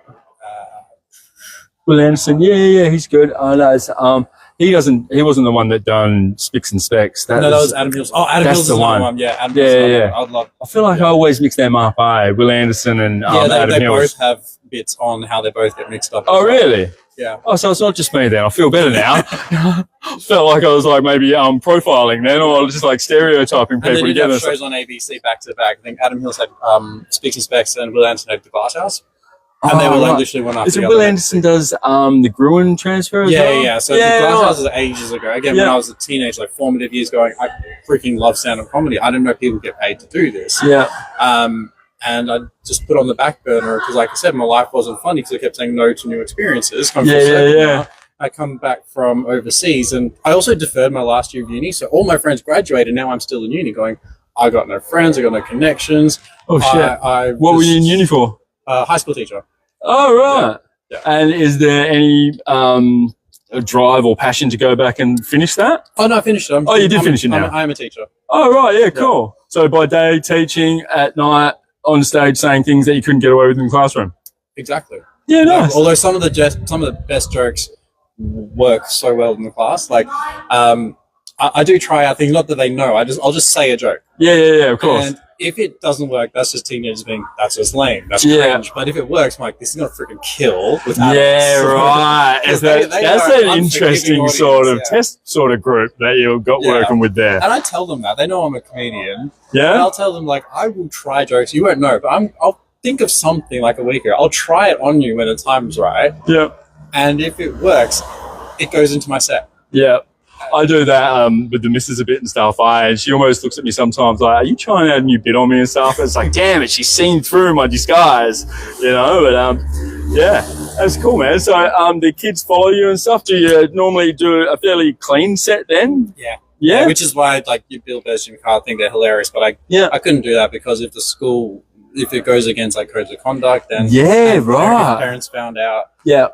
Will Anderson, yeah, he's good. I know. He wasn't the one that done Spicks and Specs. That was Adam Hills. Oh, Adam Hills is the one. Yeah, Adam Hills. I feel like I always mix them up, Will Anderson and Adam they Hills. both have bits on how they both get mixed up. Oh, really? Yeah. Oh, so it's not just me then. I feel better now. Felt like I was like maybe profiling then, or just like stereotyping people and then together. Have shows on ABC back to back. I think Adam Hills had Spicks and Specs, and Will Anderson had the Glass House. And they were like literally one after the other. Will Anderson does the Gruen transfer as well? Yeah. So the Glass House is ages ago. Again, when I was a teenager, like formative years going, I freaking love stand-up comedy. I didn't know people get paid to do this. Yeah. And I just put on the back burner because, like I said, my life wasn't funny because I kept saying no to new experiences. I come back from overseas, and I also deferred my last year of uni. So all my friends graduated. Now I'm still in uni going, I got no friends. I got no connections. Oh, shit. What were you in uni for? High school teacher. Oh, right. Yeah. And is there any drive or passion to go back and finish that? Oh, no, I finished it. You did finish it now? I am a teacher. Oh, right. Yeah, cool. So by day, teaching, at night, on stage, saying things that you couldn't get away with in the classroom. Exactly. Yeah, nice. Although some of the best jokes work so well in the class. Like, I do try out things, not that they know. I'll just say a joke. Yeah, of course. And if it doesn't work, that's just teenagers being, that's just lame. That's cringe. But if it works, I'm like, this is going to freaking kill with adults. Yeah, right. That's an interesting sort of test sort of group that you've got working with there. And I tell them that. They know I'm a comedian. Yeah. And I'll tell them, like, I will try jokes. You won't know, but I'll think of something like a week ago. I'll try it on you when the time's right. Yeah. And if it works, it goes into my set. Yeah. I do that with the missus a bit and stuff. She almost looks at me sometimes like, are you trying to add a new bit on me and stuff? It's like, damn it, she's seen through my disguise, But yeah, that's cool, man. So the kids follow you and stuff. Do you normally do a fairly clean set then? Yeah. Which is why, like, you Bill Burr, Jimmy Carr, I think they're hilarious. But I couldn't do that because if it goes against like codes of conduct, then parents found out. Yeah.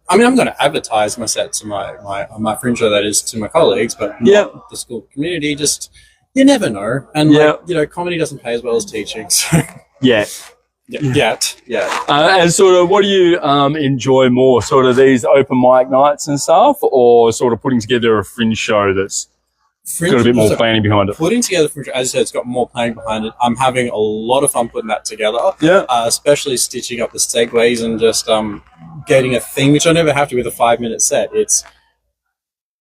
I'm going to advertise my set to my fringe show, that is, to my colleagues, but not the school community. Just, you never know. And, comedy doesn't pay as well as teaching. So. Yet. And sort of, what do you enjoy more? Sort of these open mic nights and stuff, or sort of putting together a fringe show that's got a bit more planning behind it? Putting together fringe, as I said, it's got more planning behind it. I'm having a lot of fun putting that together. Yeah. Especially stitching up the segues and just getting a thing, which I never have to with a 5-minute set. It's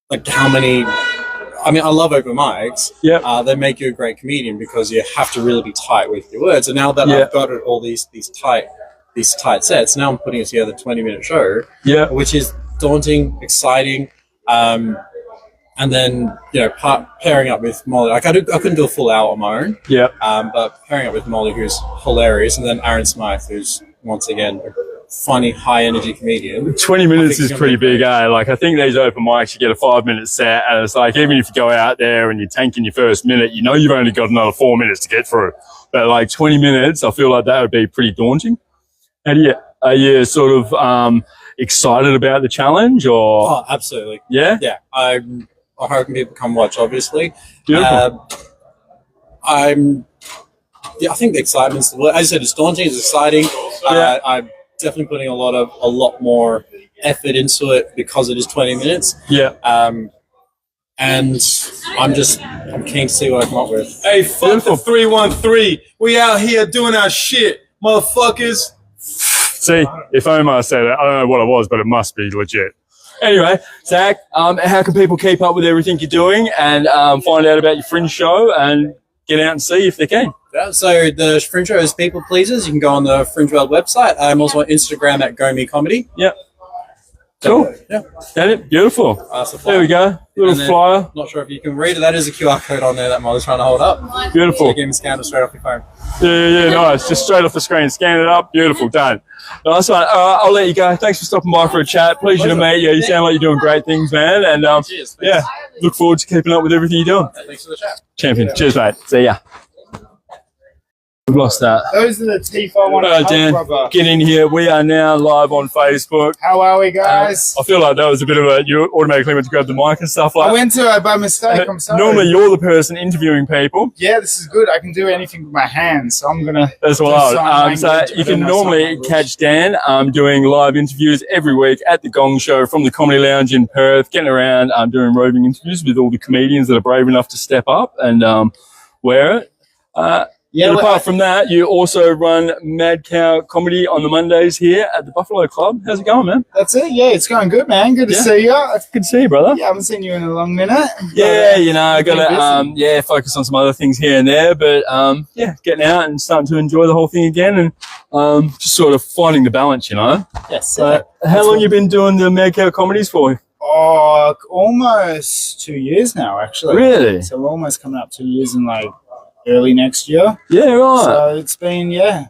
like how many. I mean, I love open mics. Yeah. They make you a great comedian because you have to really be tight with your words. And now that I've got it, all these tight sets, now I'm putting it together a 20-minute show. Yeah. Which is daunting, exciting. And then, pairing up with Molly. Like I couldn't do a full hour on my own. Yeah. But pairing up with Molly, who's hilarious, and then Aaron Smythe, who's once again a funny, high energy comedian. 20 minutes is pretty big, eh? Like I think these open mics, you get a 5-minute set, and it's like even if you go out there and you're tanking your first minute, you've only got another 4 minutes to get through. But like 20 minutes, I feel like that would be pretty daunting. And are you sort of excited about the challenge, or? Oh, absolutely. Yeah. Yeah. I'm hoping people come watch. Obviously. Beautiful. I think the excitement's the word. As I said, it's daunting. It's exciting. I'm definitely putting a lot more effort into it because it is 20 minutes. Yeah. And I'm keen to see what I come up with. Hey, fuck the 313. We out here doing our shit, motherfuckers. See, if Omar said it, I don't know what it was, but it must be legit. Anyway, Zach, how can people keep up with everything you're doing and find out about your Fringe show and get out and see if they can? Yeah, so the Fringe show is People Pleasers. You can go on the Fringe World website. I'm also on Instagram at GoMe Comedy. Yep. Cool. Yeah. Got it. Beautiful. There we go. Little flyer. Not sure if you can read it. That is a QR code on there that Molly's trying to hold up. Beautiful. So you can scan it straight off your phone. Yeah, nice. Just straight off the screen. Scan it up. Beautiful. Done. Nice one. I'll let you go. Thanks for stopping by for a chat. Pleasure to meet you. You sound like you're doing great things, man. And cheers. Look forward to keeping up with everything you're doing. Thanks for the chat. Champion. Cheers, mate. See ya. We've lost that. Those are the teeth I want to Alright, Dan, get in here. We are now live on Facebook. How are we, guys? I feel like that was a bit of you automatically went to grab the mic and stuff like that. I went to it by mistake. I'm sorry. Normally you're the person interviewing people. Yeah, this is good. I can do anything with my hands, so I'm going to... That's wild. So you can normally catch Dan doing live interviews every week at the Gong Show from the Comedy Lounge in Perth, getting around doing roving interviews with all the comedians that are brave enough to step up and wear it. But apart from that, you also run Madcow Comedy on the Mondays here at the Buffalo Club. How's it going, man? That's it. Yeah, it's going good, man. Good to see you. Good to see you, brother. Yeah, I haven't seen you in a long minute. Yeah, I got to focus on some other things here and there, but getting out and starting to enjoy the whole thing again and just sort of finding the balance, Yes. How long you been doing the Madcow comedies for? Oh, almost 2 years now, actually. Really? So we're almost coming up 2 years in early next year. Yeah, right. So it's been, And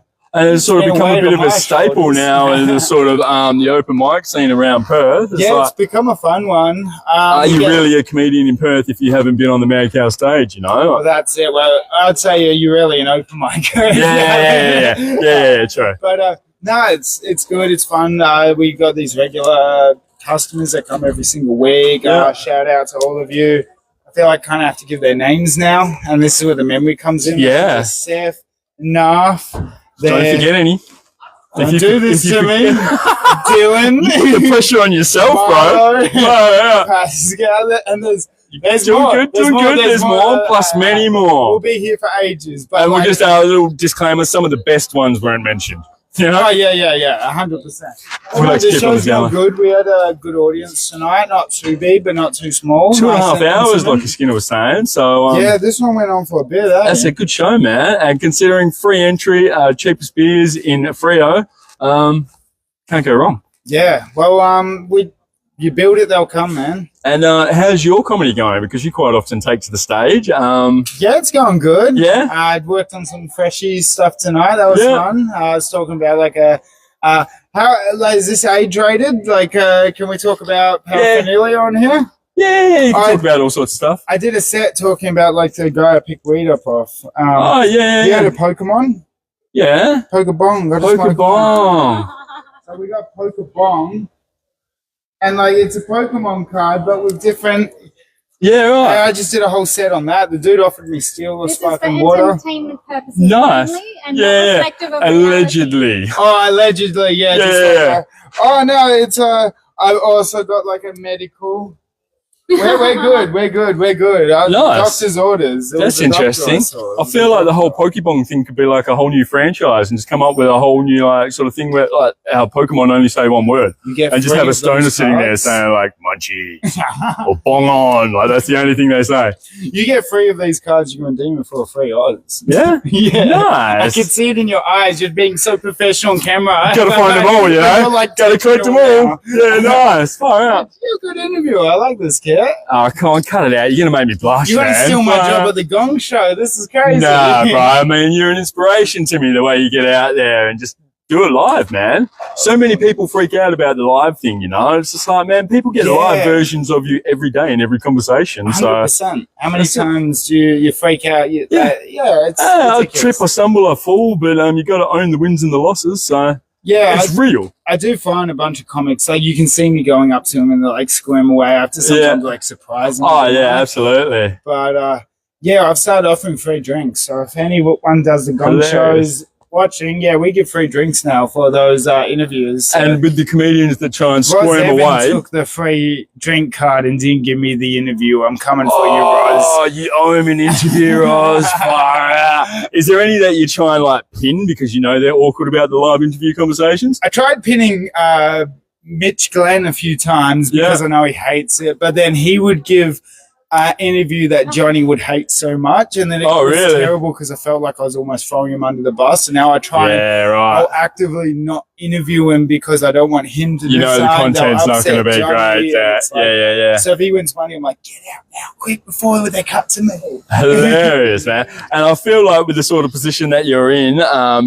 it's sort of become a bit of a staple now in the sort of the open mic scene around Perth. It's become a fun one. Are you really a comedian in Perth if you haven't been on the Madcow stage, Well, that's it. Well, I'd say you're really an open micer. Yeah, true. But no, it's good. It's fun. We got these regular customers that come every single week. Shout out to all of you. I feel like I kind of have to give their names now, and this is where the memory comes in. Yeah. Seth, Naf. Don't forget any. Don't do this to me. Dylan. You put the pressure on yourself, bro. Pascal. And there's more. Doing good. There's more, plus many more. We'll be here for ages. But and we'll just a little disclaimer, some of the best ones weren't mentioned. Oh, yeah, 100%. The show's going good. We had a good audience tonight. Not too big, but not too small. 2.5 hours, like Skinner was saying. So this one went on for a bit. That's a good show, man. And considering free entry, cheapest beers in Freo, can't go wrong. Yeah. Well, you build it, they'll come, man. And how's your comedy going? Because you quite often take to the stage. Yeah, it's going good. Yeah. I'd worked on some freshy stuff tonight. That was fun. I was talking about is this age rated? Can we talk about paraphernalia on here? Yeah, you can talk about all sorts of stuff. I did a set talking about the guy I picked weed up off. You had a Pokemon? Yeah. Pokebong. Pokebong. So we got Pokebong. And it's a Pokemon card, but with different. Yeah, right. I just did a whole set on that. The dude offered me steel or sparkling water. Entertainment purposes. Nice. And Allegedly. Oh, allegedly, yeah. Oh no, it's I also got a medical. We're good. We're good. We're good. Nice. Doctor's orders. It That's was the doctor interesting. saw. I feel like the whole Pokeball thing could be like a whole new franchise and just come up with a whole new like sort of thing where like our Pokemon only say one word You get and just three have a of stoner those sitting there cards. saying like Munchies or Bong on. Like that's the only thing they say. You get 3 of these cards, you can redeem it for free odds. Yeah. Yeah. Nice. I can see it in your eyes. You're being so professional on camera. Gotta find them all, you know? You're like Gotta collect them all. now. Yeah, nice. Far out. You're a good interviewer. I like this, kid. Oh, come on, cut it out. You're gonna make me blush, You want to man. steal my Far job out. at the Gong Show. This is crazy. Nah, bro. I mean, you're an inspiration to me, the way you get out there and just do it live, man. So many people freak out about the live thing, you know? It's just like, man, people get live Yeah. versions of you every day in every conversation. So, 100%. How many times do you freak out? It's I ridiculous. trip, I stumble, I fall, but you got to own the wins and the losses. So, Yeah, it's real. I do find a bunch of comics, like you can see me going up to them and they're like squirm away. I have to sometimes like surprise them. Oh, yeah, absolutely. But yeah, I've started offering free drinks. So if anyone does the Gong Hilarious. Shows watching, yeah, we give free drinks now for those interviews. So And with the comedians that try and Roz squirm Evans away. took the free drink card and didn't give me the interview. I'm coming for you, Roz. Oh, you owe him an interview, Roz. Far out. Is there any that you try and like pin because you know they're awkward about the live interview conversations? I tried pinning Mitch Glenn a few times because I know he hates it, but then he would give an interview that Johnny would hate so much, and then it was terrible because I felt like I was almost throwing him under the bus. And now I try and I'll actively not interview him because I don't want him to. You know the content's not going to be great. Yeah. So if he wins money, I'm like, get out now, quick, before they cut to me. Hilarious, man. And I feel like with the sort of position that you're in,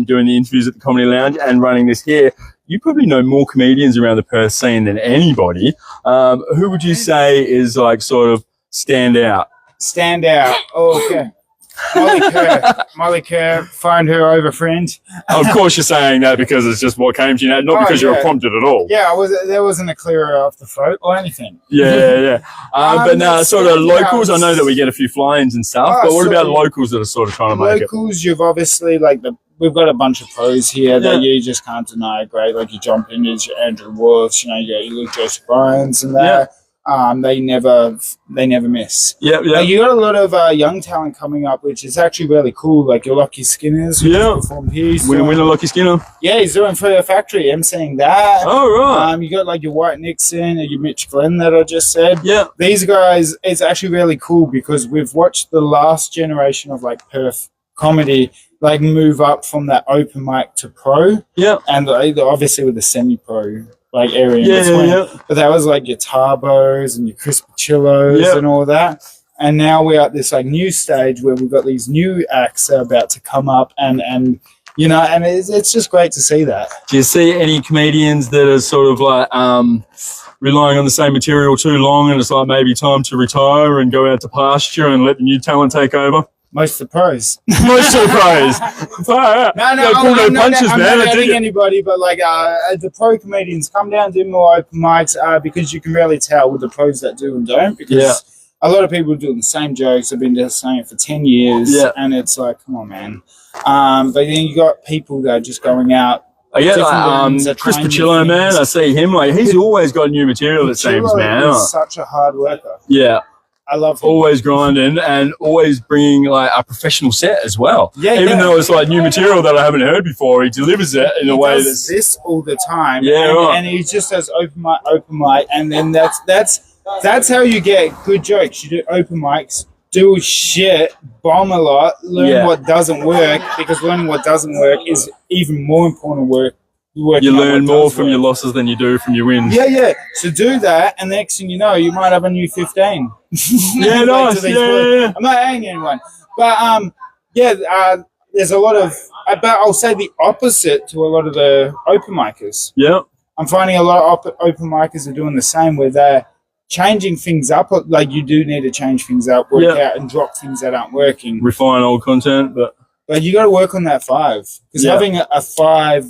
doing the interviews at the Comedy Lounge and running this here, you probably know more comedians around the Perth scene than anybody. Who would you say is like sort of stand out? Oh, okay. Molly Kerr, find her over, friend. Of course you're saying that because it's just what came to you, not because you were prompted at all. Yeah, there wasn't a clearer off the throat or anything. Yeah. But now, sort of locals, I know that we get a few fly-ins and stuff, but what about locals that are sort of trying to make it? Locals, you've obviously, we've got a bunch of pros here that you just can't deny are great. Like your John Pinders, your Andrew Wolfs, you got your Luke Joseph Bryans and that. They never miss. Like you got a lot of young talent coming up, which is actually really cool. Like your Lockie Skinners, who performed here. Winner Lockie Skinner. Yeah, he's doing for the factory, emceeing that. Oh right. You got like your White Nixon and your Mitch Glenn that I just said. Yeah. These guys, it's actually really cool because we've watched the last generation of like Perth comedy like move up from that open mic to pro. Yeah. And obviously with the semi-pro like area in between. But that was like your Tarbos and your Chris Pachillos and all that. And now we're at this like new stage where we've got these new acts that are about to come up and you know, and it's just great to see that. Do you see any comedians that are sort of like relying on the same material too long and it's like maybe time to retire and go out to pasture and let the new talent take over? Most of the pros. Most of the pros. No, I'm not adding anybody, but like the pro comedians come down, do more open mics because you can really tell with the pros that do and don't because a lot of people are doing the same jokes. Have been just saying it for 10 years and it's like, come on, man. But then you got people that are just going out. Chris Pachillo, man, I see him. Like he's always got new material, it seems, man. He's such a hard worker. Yeah. I love him. Always grinding and always bringing like a professional set as well. Even though it's like new material that I haven't heard before, he delivers it in a way that's this all the time. Yeah, and he just does open mic, and then that's how you get good jokes. You do open mics, do shit, bomb a lot, learn what doesn't work because learning what doesn't work is even more important work. You learn more from your losses than you do from your wins. Yeah. So do that, and the next thing you know, you might have a new 15. Yeah, nice. Yeah. I'm not hanging anyone, but there's a lot of. But I'll say the opposite to a lot of the open micers. Yeah. I'm finding a lot of open micers are doing the same, where they're changing things up. Like you do need to change things up, work out, and drop things that aren't working. Refine old content, but you got to work on that 5 because having a 5.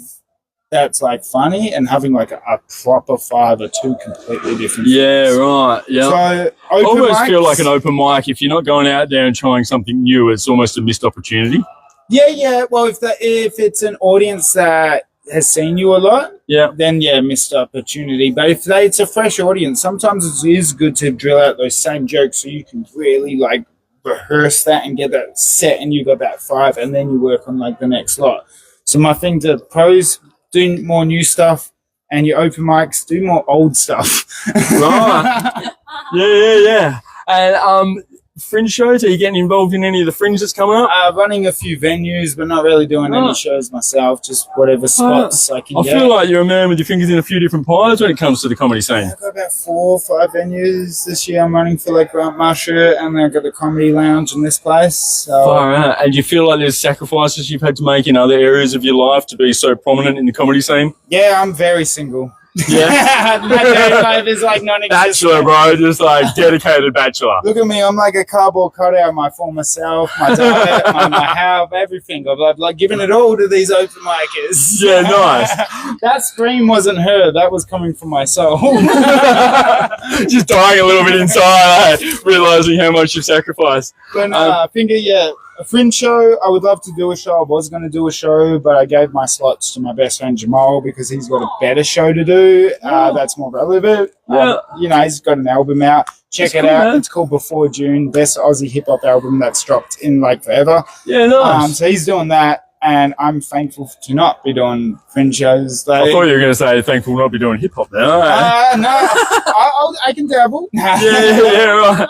That's like funny and having like a proper 5 are two completely different things. Yeah, right. Yeah. So I almost feel like an open mic, if you're not going out there and trying something new, it's almost a missed opportunity. Yeah. Well, if it's an audience that has seen you a lot, Yeah. then yeah, missed opportunity. But if it's a fresh audience, sometimes it is good to drill out those same jokes so you can really like rehearse that and get that set, and you got that 5, and then you work on like the next lot. So my thing to pros, do more new stuff, and your open mics, do more old stuff. Right. Yeah. And fringe shows, are you getting involved in any of the fringe that's coming up? Running a few venues, but not really doing any shows myself, just whatever spots I can I get. feel like you're a man with your fingers in a few different pies when it comes to the comedy scene. I've got about 4 or 5 venues this year. I'm running for like Grant Musher, and then I've got the Comedy Lounge in this place. So. Far out. And do you feel like there's sacrifices you've had to make in other areas of your life to be so prominent in the comedy scene? Yeah, I'm very single. Yeah. My dating life is like non-existent. Bachelor, bro. Just like dedicated bachelor. Look at me. I'm like a cardboard cutout of my former self, my diet, my health, everything. I've like given it all to these open micers. Yeah, nice. That scream wasn't her. That was coming from my soul. Just dying a little bit inside, realizing how much you've sacrificed. But I think, a fringe show, I would love to do a show. I was going to do a show, but I gave my slots to my best friend Jamal because he's got a better show to do. That's more relevant. He's got an album out. Check it out. Man. It's called Before June. Best Aussie hip hop album that's dropped in like forever. Yeah, nice. So he's doing that, and I'm thankful to not be doing fringe shows. I thought you were going to say thankful not be doing hip hop now. No, I can dabble. yeah, right.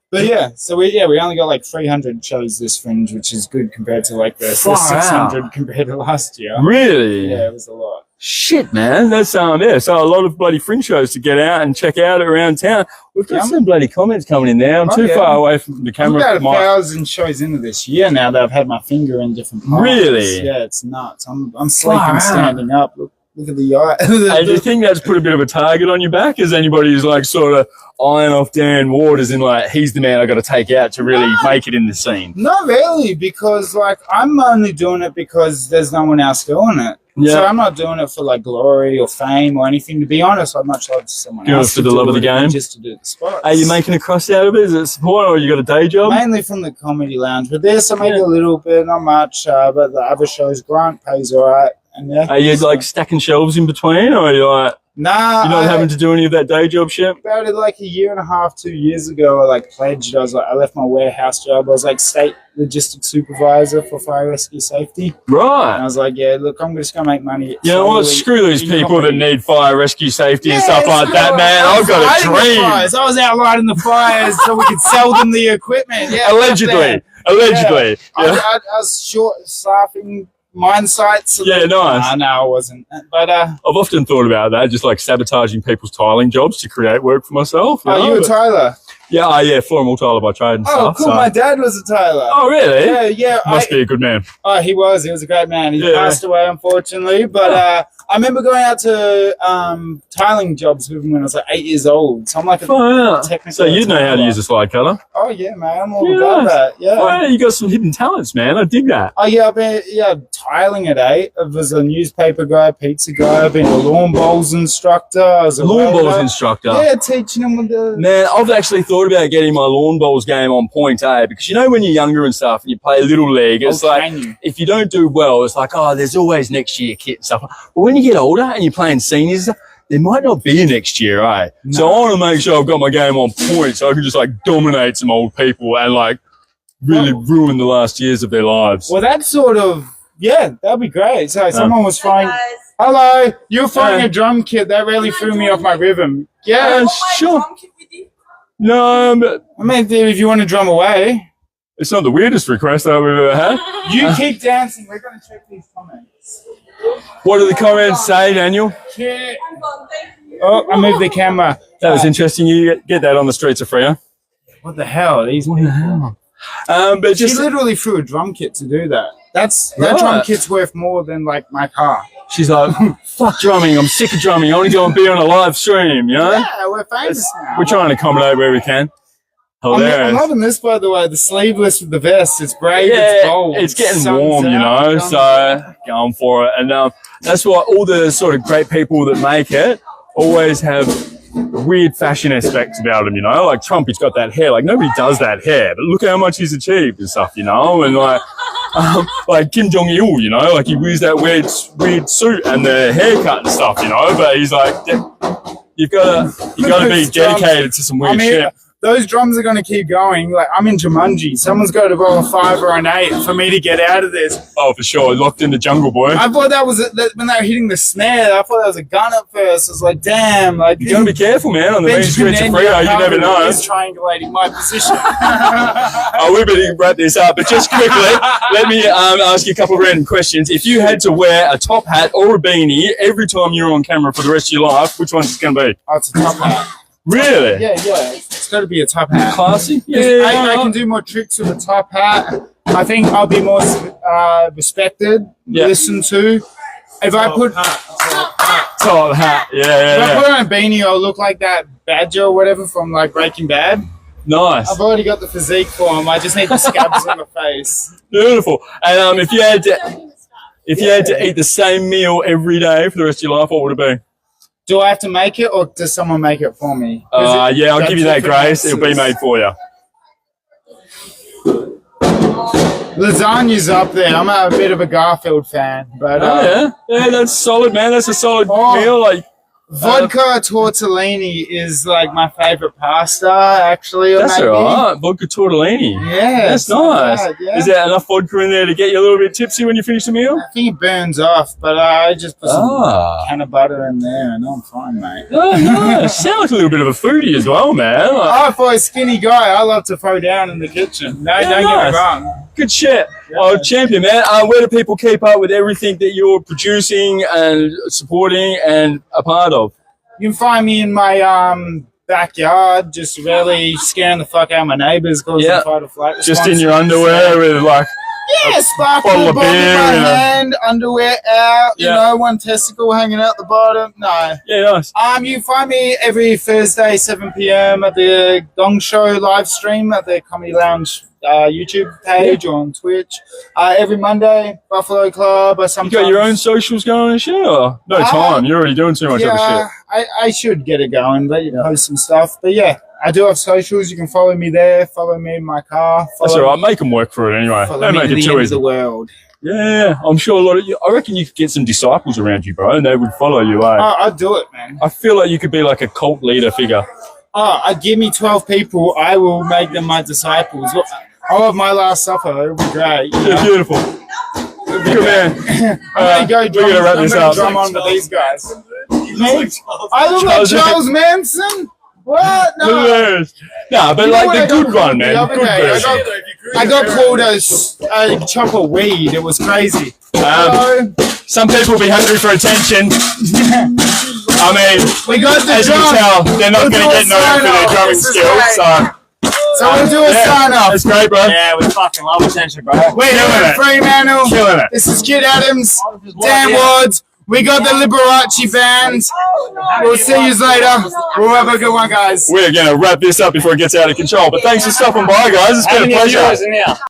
But yeah, so we only got like 300 shows this fringe, which is good compared to like the 600 compared to last year. Really? Yeah, it was a lot. Shit, man. That's so a lot of bloody fringe shows to get out and check out around town. We've got some bloody comments coming in there. I'm too far away from the camera. I'm about 1,000 shows into this year now that I've had my finger in different parts. Really? Yeah, it's nuts. I'm sleeping standing up. Look at the yacht. And do you think that's put a bit of a target on your back? Is anybody who's like sort of eyeing off Dan Ward as in like, he's the man I got to take out to really make it in the scene? Not really, because like I'm only doing it because there's no one else doing it. Yeah. So I'm not doing it for like glory or fame or anything. To be honest, I'd much love someone else for the love of the game, just to do the spots. Are you making a cross out of it? Is it support, or you got a day job? Mainly from the Comedy Lounge, but there's some maybe a little bit, not much. But the other shows, Grant pays all right. And yeah, are you like stacking shelves in between, or are you like? Nah, you're not having to do any of that day job shit? About it like 1.5 years, 2 years ago, I like pledged. I left my warehouse job. I was like state logistics supervisor for fire rescue safety. Right. And I was like, yeah, look, I'm just gonna make money. You know what? Screw these people that need fire rescue safety and stuff like that, man. I've got a dream. I was out lighting the fires so we could sell them the equipment. Yeah, allegedly. Yeah. I was short staffing mine sites. Yeah, nice. No, I wasn't. But I've often thought about that, just like sabotaging people's tiling jobs to create work for myself. You a tiler? Yeah, floor and wall tiler by trade and stuff. Oh, cool. So. My dad was a tiler. Oh, really? Yeah. Must be a good man. Oh, he was. He was a great man. He passed away, unfortunately. But I remember going out to tiling jobs with him when I was like 8 years old. So I'm like technical. So you know how to use a slide cutter? Oh, yeah, man. I'm all about that. Yeah. Oh, yeah, you got some hidden talents, man. I dig that. Oh, yeah. I've been tiling at 8. I was a newspaper guy, pizza guy. I've been a lawn bowls instructor. I was a lawn bowls instructor? Yeah, teaching them with the... Man, I've actually thought about getting my lawn bowls game on point, because you know when you're younger and stuff and you play Little League, it's if you don't do well, it's like, oh, there's always next year kit and stuff. But when you get older and you're playing seniors, there might not be a next year, No. So I want to make sure I've got my game on point so I can just like dominate some old people and like really ruin the last years of their lives. Well, that's sort of, that'd be great. So someone was trying... Hello, you're throwing a drum kit. That really threw me off my rhythm. Yeah, sure. No, but I mean, if you want to drum away. It's not the weirdest request that we've ever had. You keep dancing. We're going to check these comments. What do the comments say, Daniel? Oh, I moved the camera. That was interesting. You get that on the streets of Freo. What the hell? What the hell? But she literally threw a drum kit to do that. That drum kit's worth more than like my car. She's like, fuck drumming. I'm sick of drumming. I want to go and be on a live stream, you know? Yeah, we're famous now. We're trying to accommodate where we can. I'm loving this, by the way. The sleeveless with the vest. It's brave. It's bold. It's getting warm, you know, so going for it. And that's why all the sort of great people that make it always have weird fashion aspects about them, you know? Like Trump, he's got that hair. Like, nobody does that hair. But look how much he's achieved and stuff, you know? And like... like Kim Jong Il, you know, like he wears that weird suit and the haircut and stuff, you know. But he's like, you gotta be dedicated to some weird shit. Those drums are going to keep going. Like, I'm in Jumanji. Someone's got to roll a 5 or an 8 for me to get out of this. Oh, for sure. Locked in the jungle, boy. I thought that was when they were hitting the snare. I thought that was a gun at first. I was like, damn. Like, you got to be careful, man. On the main streets of Freo, you never know. He's triangulating my position. We better wrap this up. But just quickly, let me ask you a couple of random questions. If you had to wear a top hat or a beanie every time you're on camera for the rest of your life, which one's it going to be? Oh, it's a top hat. Really? Yeah. It's got to be a top hat. Classy? Yeah. I can do more tricks with a top hat. I think I'll be more respected, listened to. If I put top hat, if I put on a beanie, I'll look like that badger or whatever from like Breaking Bad. Nice. I've already got the physique for him. I just need the scabs on the face. Beautiful. And if you had to eat the same meal every day for the rest of your life, what would it be? Do I have to make it, or does someone make it for me? I'll give you that grace. It'll be made for you. Lasagna's up there. I'm a bit of a Garfield fan, but yeah, that's solid, man. That's a solid meal. Like vodka tortellini is like my favorite pasta, actually. That's all right. Vodka tortellini. Yeah, that's nice. Bad, yeah. Is there enough vodka in there to get you a little bit tipsy when you finish the meal? I think it burns off, but I just put some can of butter in there, and I'm fine, mate. Oh, nice. Sound like a little bit of a foodie as well, man. Like, for a skinny guy, I love to throw down in the kitchen. Don't get me wrong. Good shit. Yeah. Oh, champion, man. Where do people keep up with everything that you're producing and supporting and a part of? You can find me in my backyard, just really scaring the fuck out of my neighbours, causing fight or flight response. Just in your underwear with like sparkling bottle in my hand, underwear out, you know, one testicle hanging out the bottom. No. Yeah, nice. You can find me every Thursday, 7 p.m. at the Gong Show live stream at the Comedy Lounge YouTube page or on Twitch. Every Monday, Buffalo Club. Or sometimes. You got your own socials going and shit? Or no time. You're already doing too much other shit. I should get it going, but you post some stuff. But yeah, I do have socials. You can follow me there. Follow me in my car. That's all right. Make them work for it anyway. Don't make it too easy. The world. Yeah, I'm sure a lot of you. I reckon you could get some disciples around you, bro, and they would follow you. I'd do it, man. I feel like you could be like a cult leader figure. Give me 12 people. I will make them my disciples. I'll have my Last Supper. It'll be great. Yeah, beautiful. Good man. I'm going to wrap this up. drum on with these guys. I look like Charles Manson. What? No. No, but like the good one, man. Good version. I got called a chopper weed. It was crazy. Some people will be hungry for attention. I mean, we got the as you can tell, they're not going to get known for their drumming skills. So we'll do a sign off. That's great, bro. Yeah, we fucking love attention, bro. We're here at Fremantle. Killing it. This is Kid Adams, Dan Wards. We got the Liberace band. We'll see you later. We'll have a good one, guys. We're going to wrap this up before it gets out of control. But thanks for stopping by, guys. It's been a pleasure.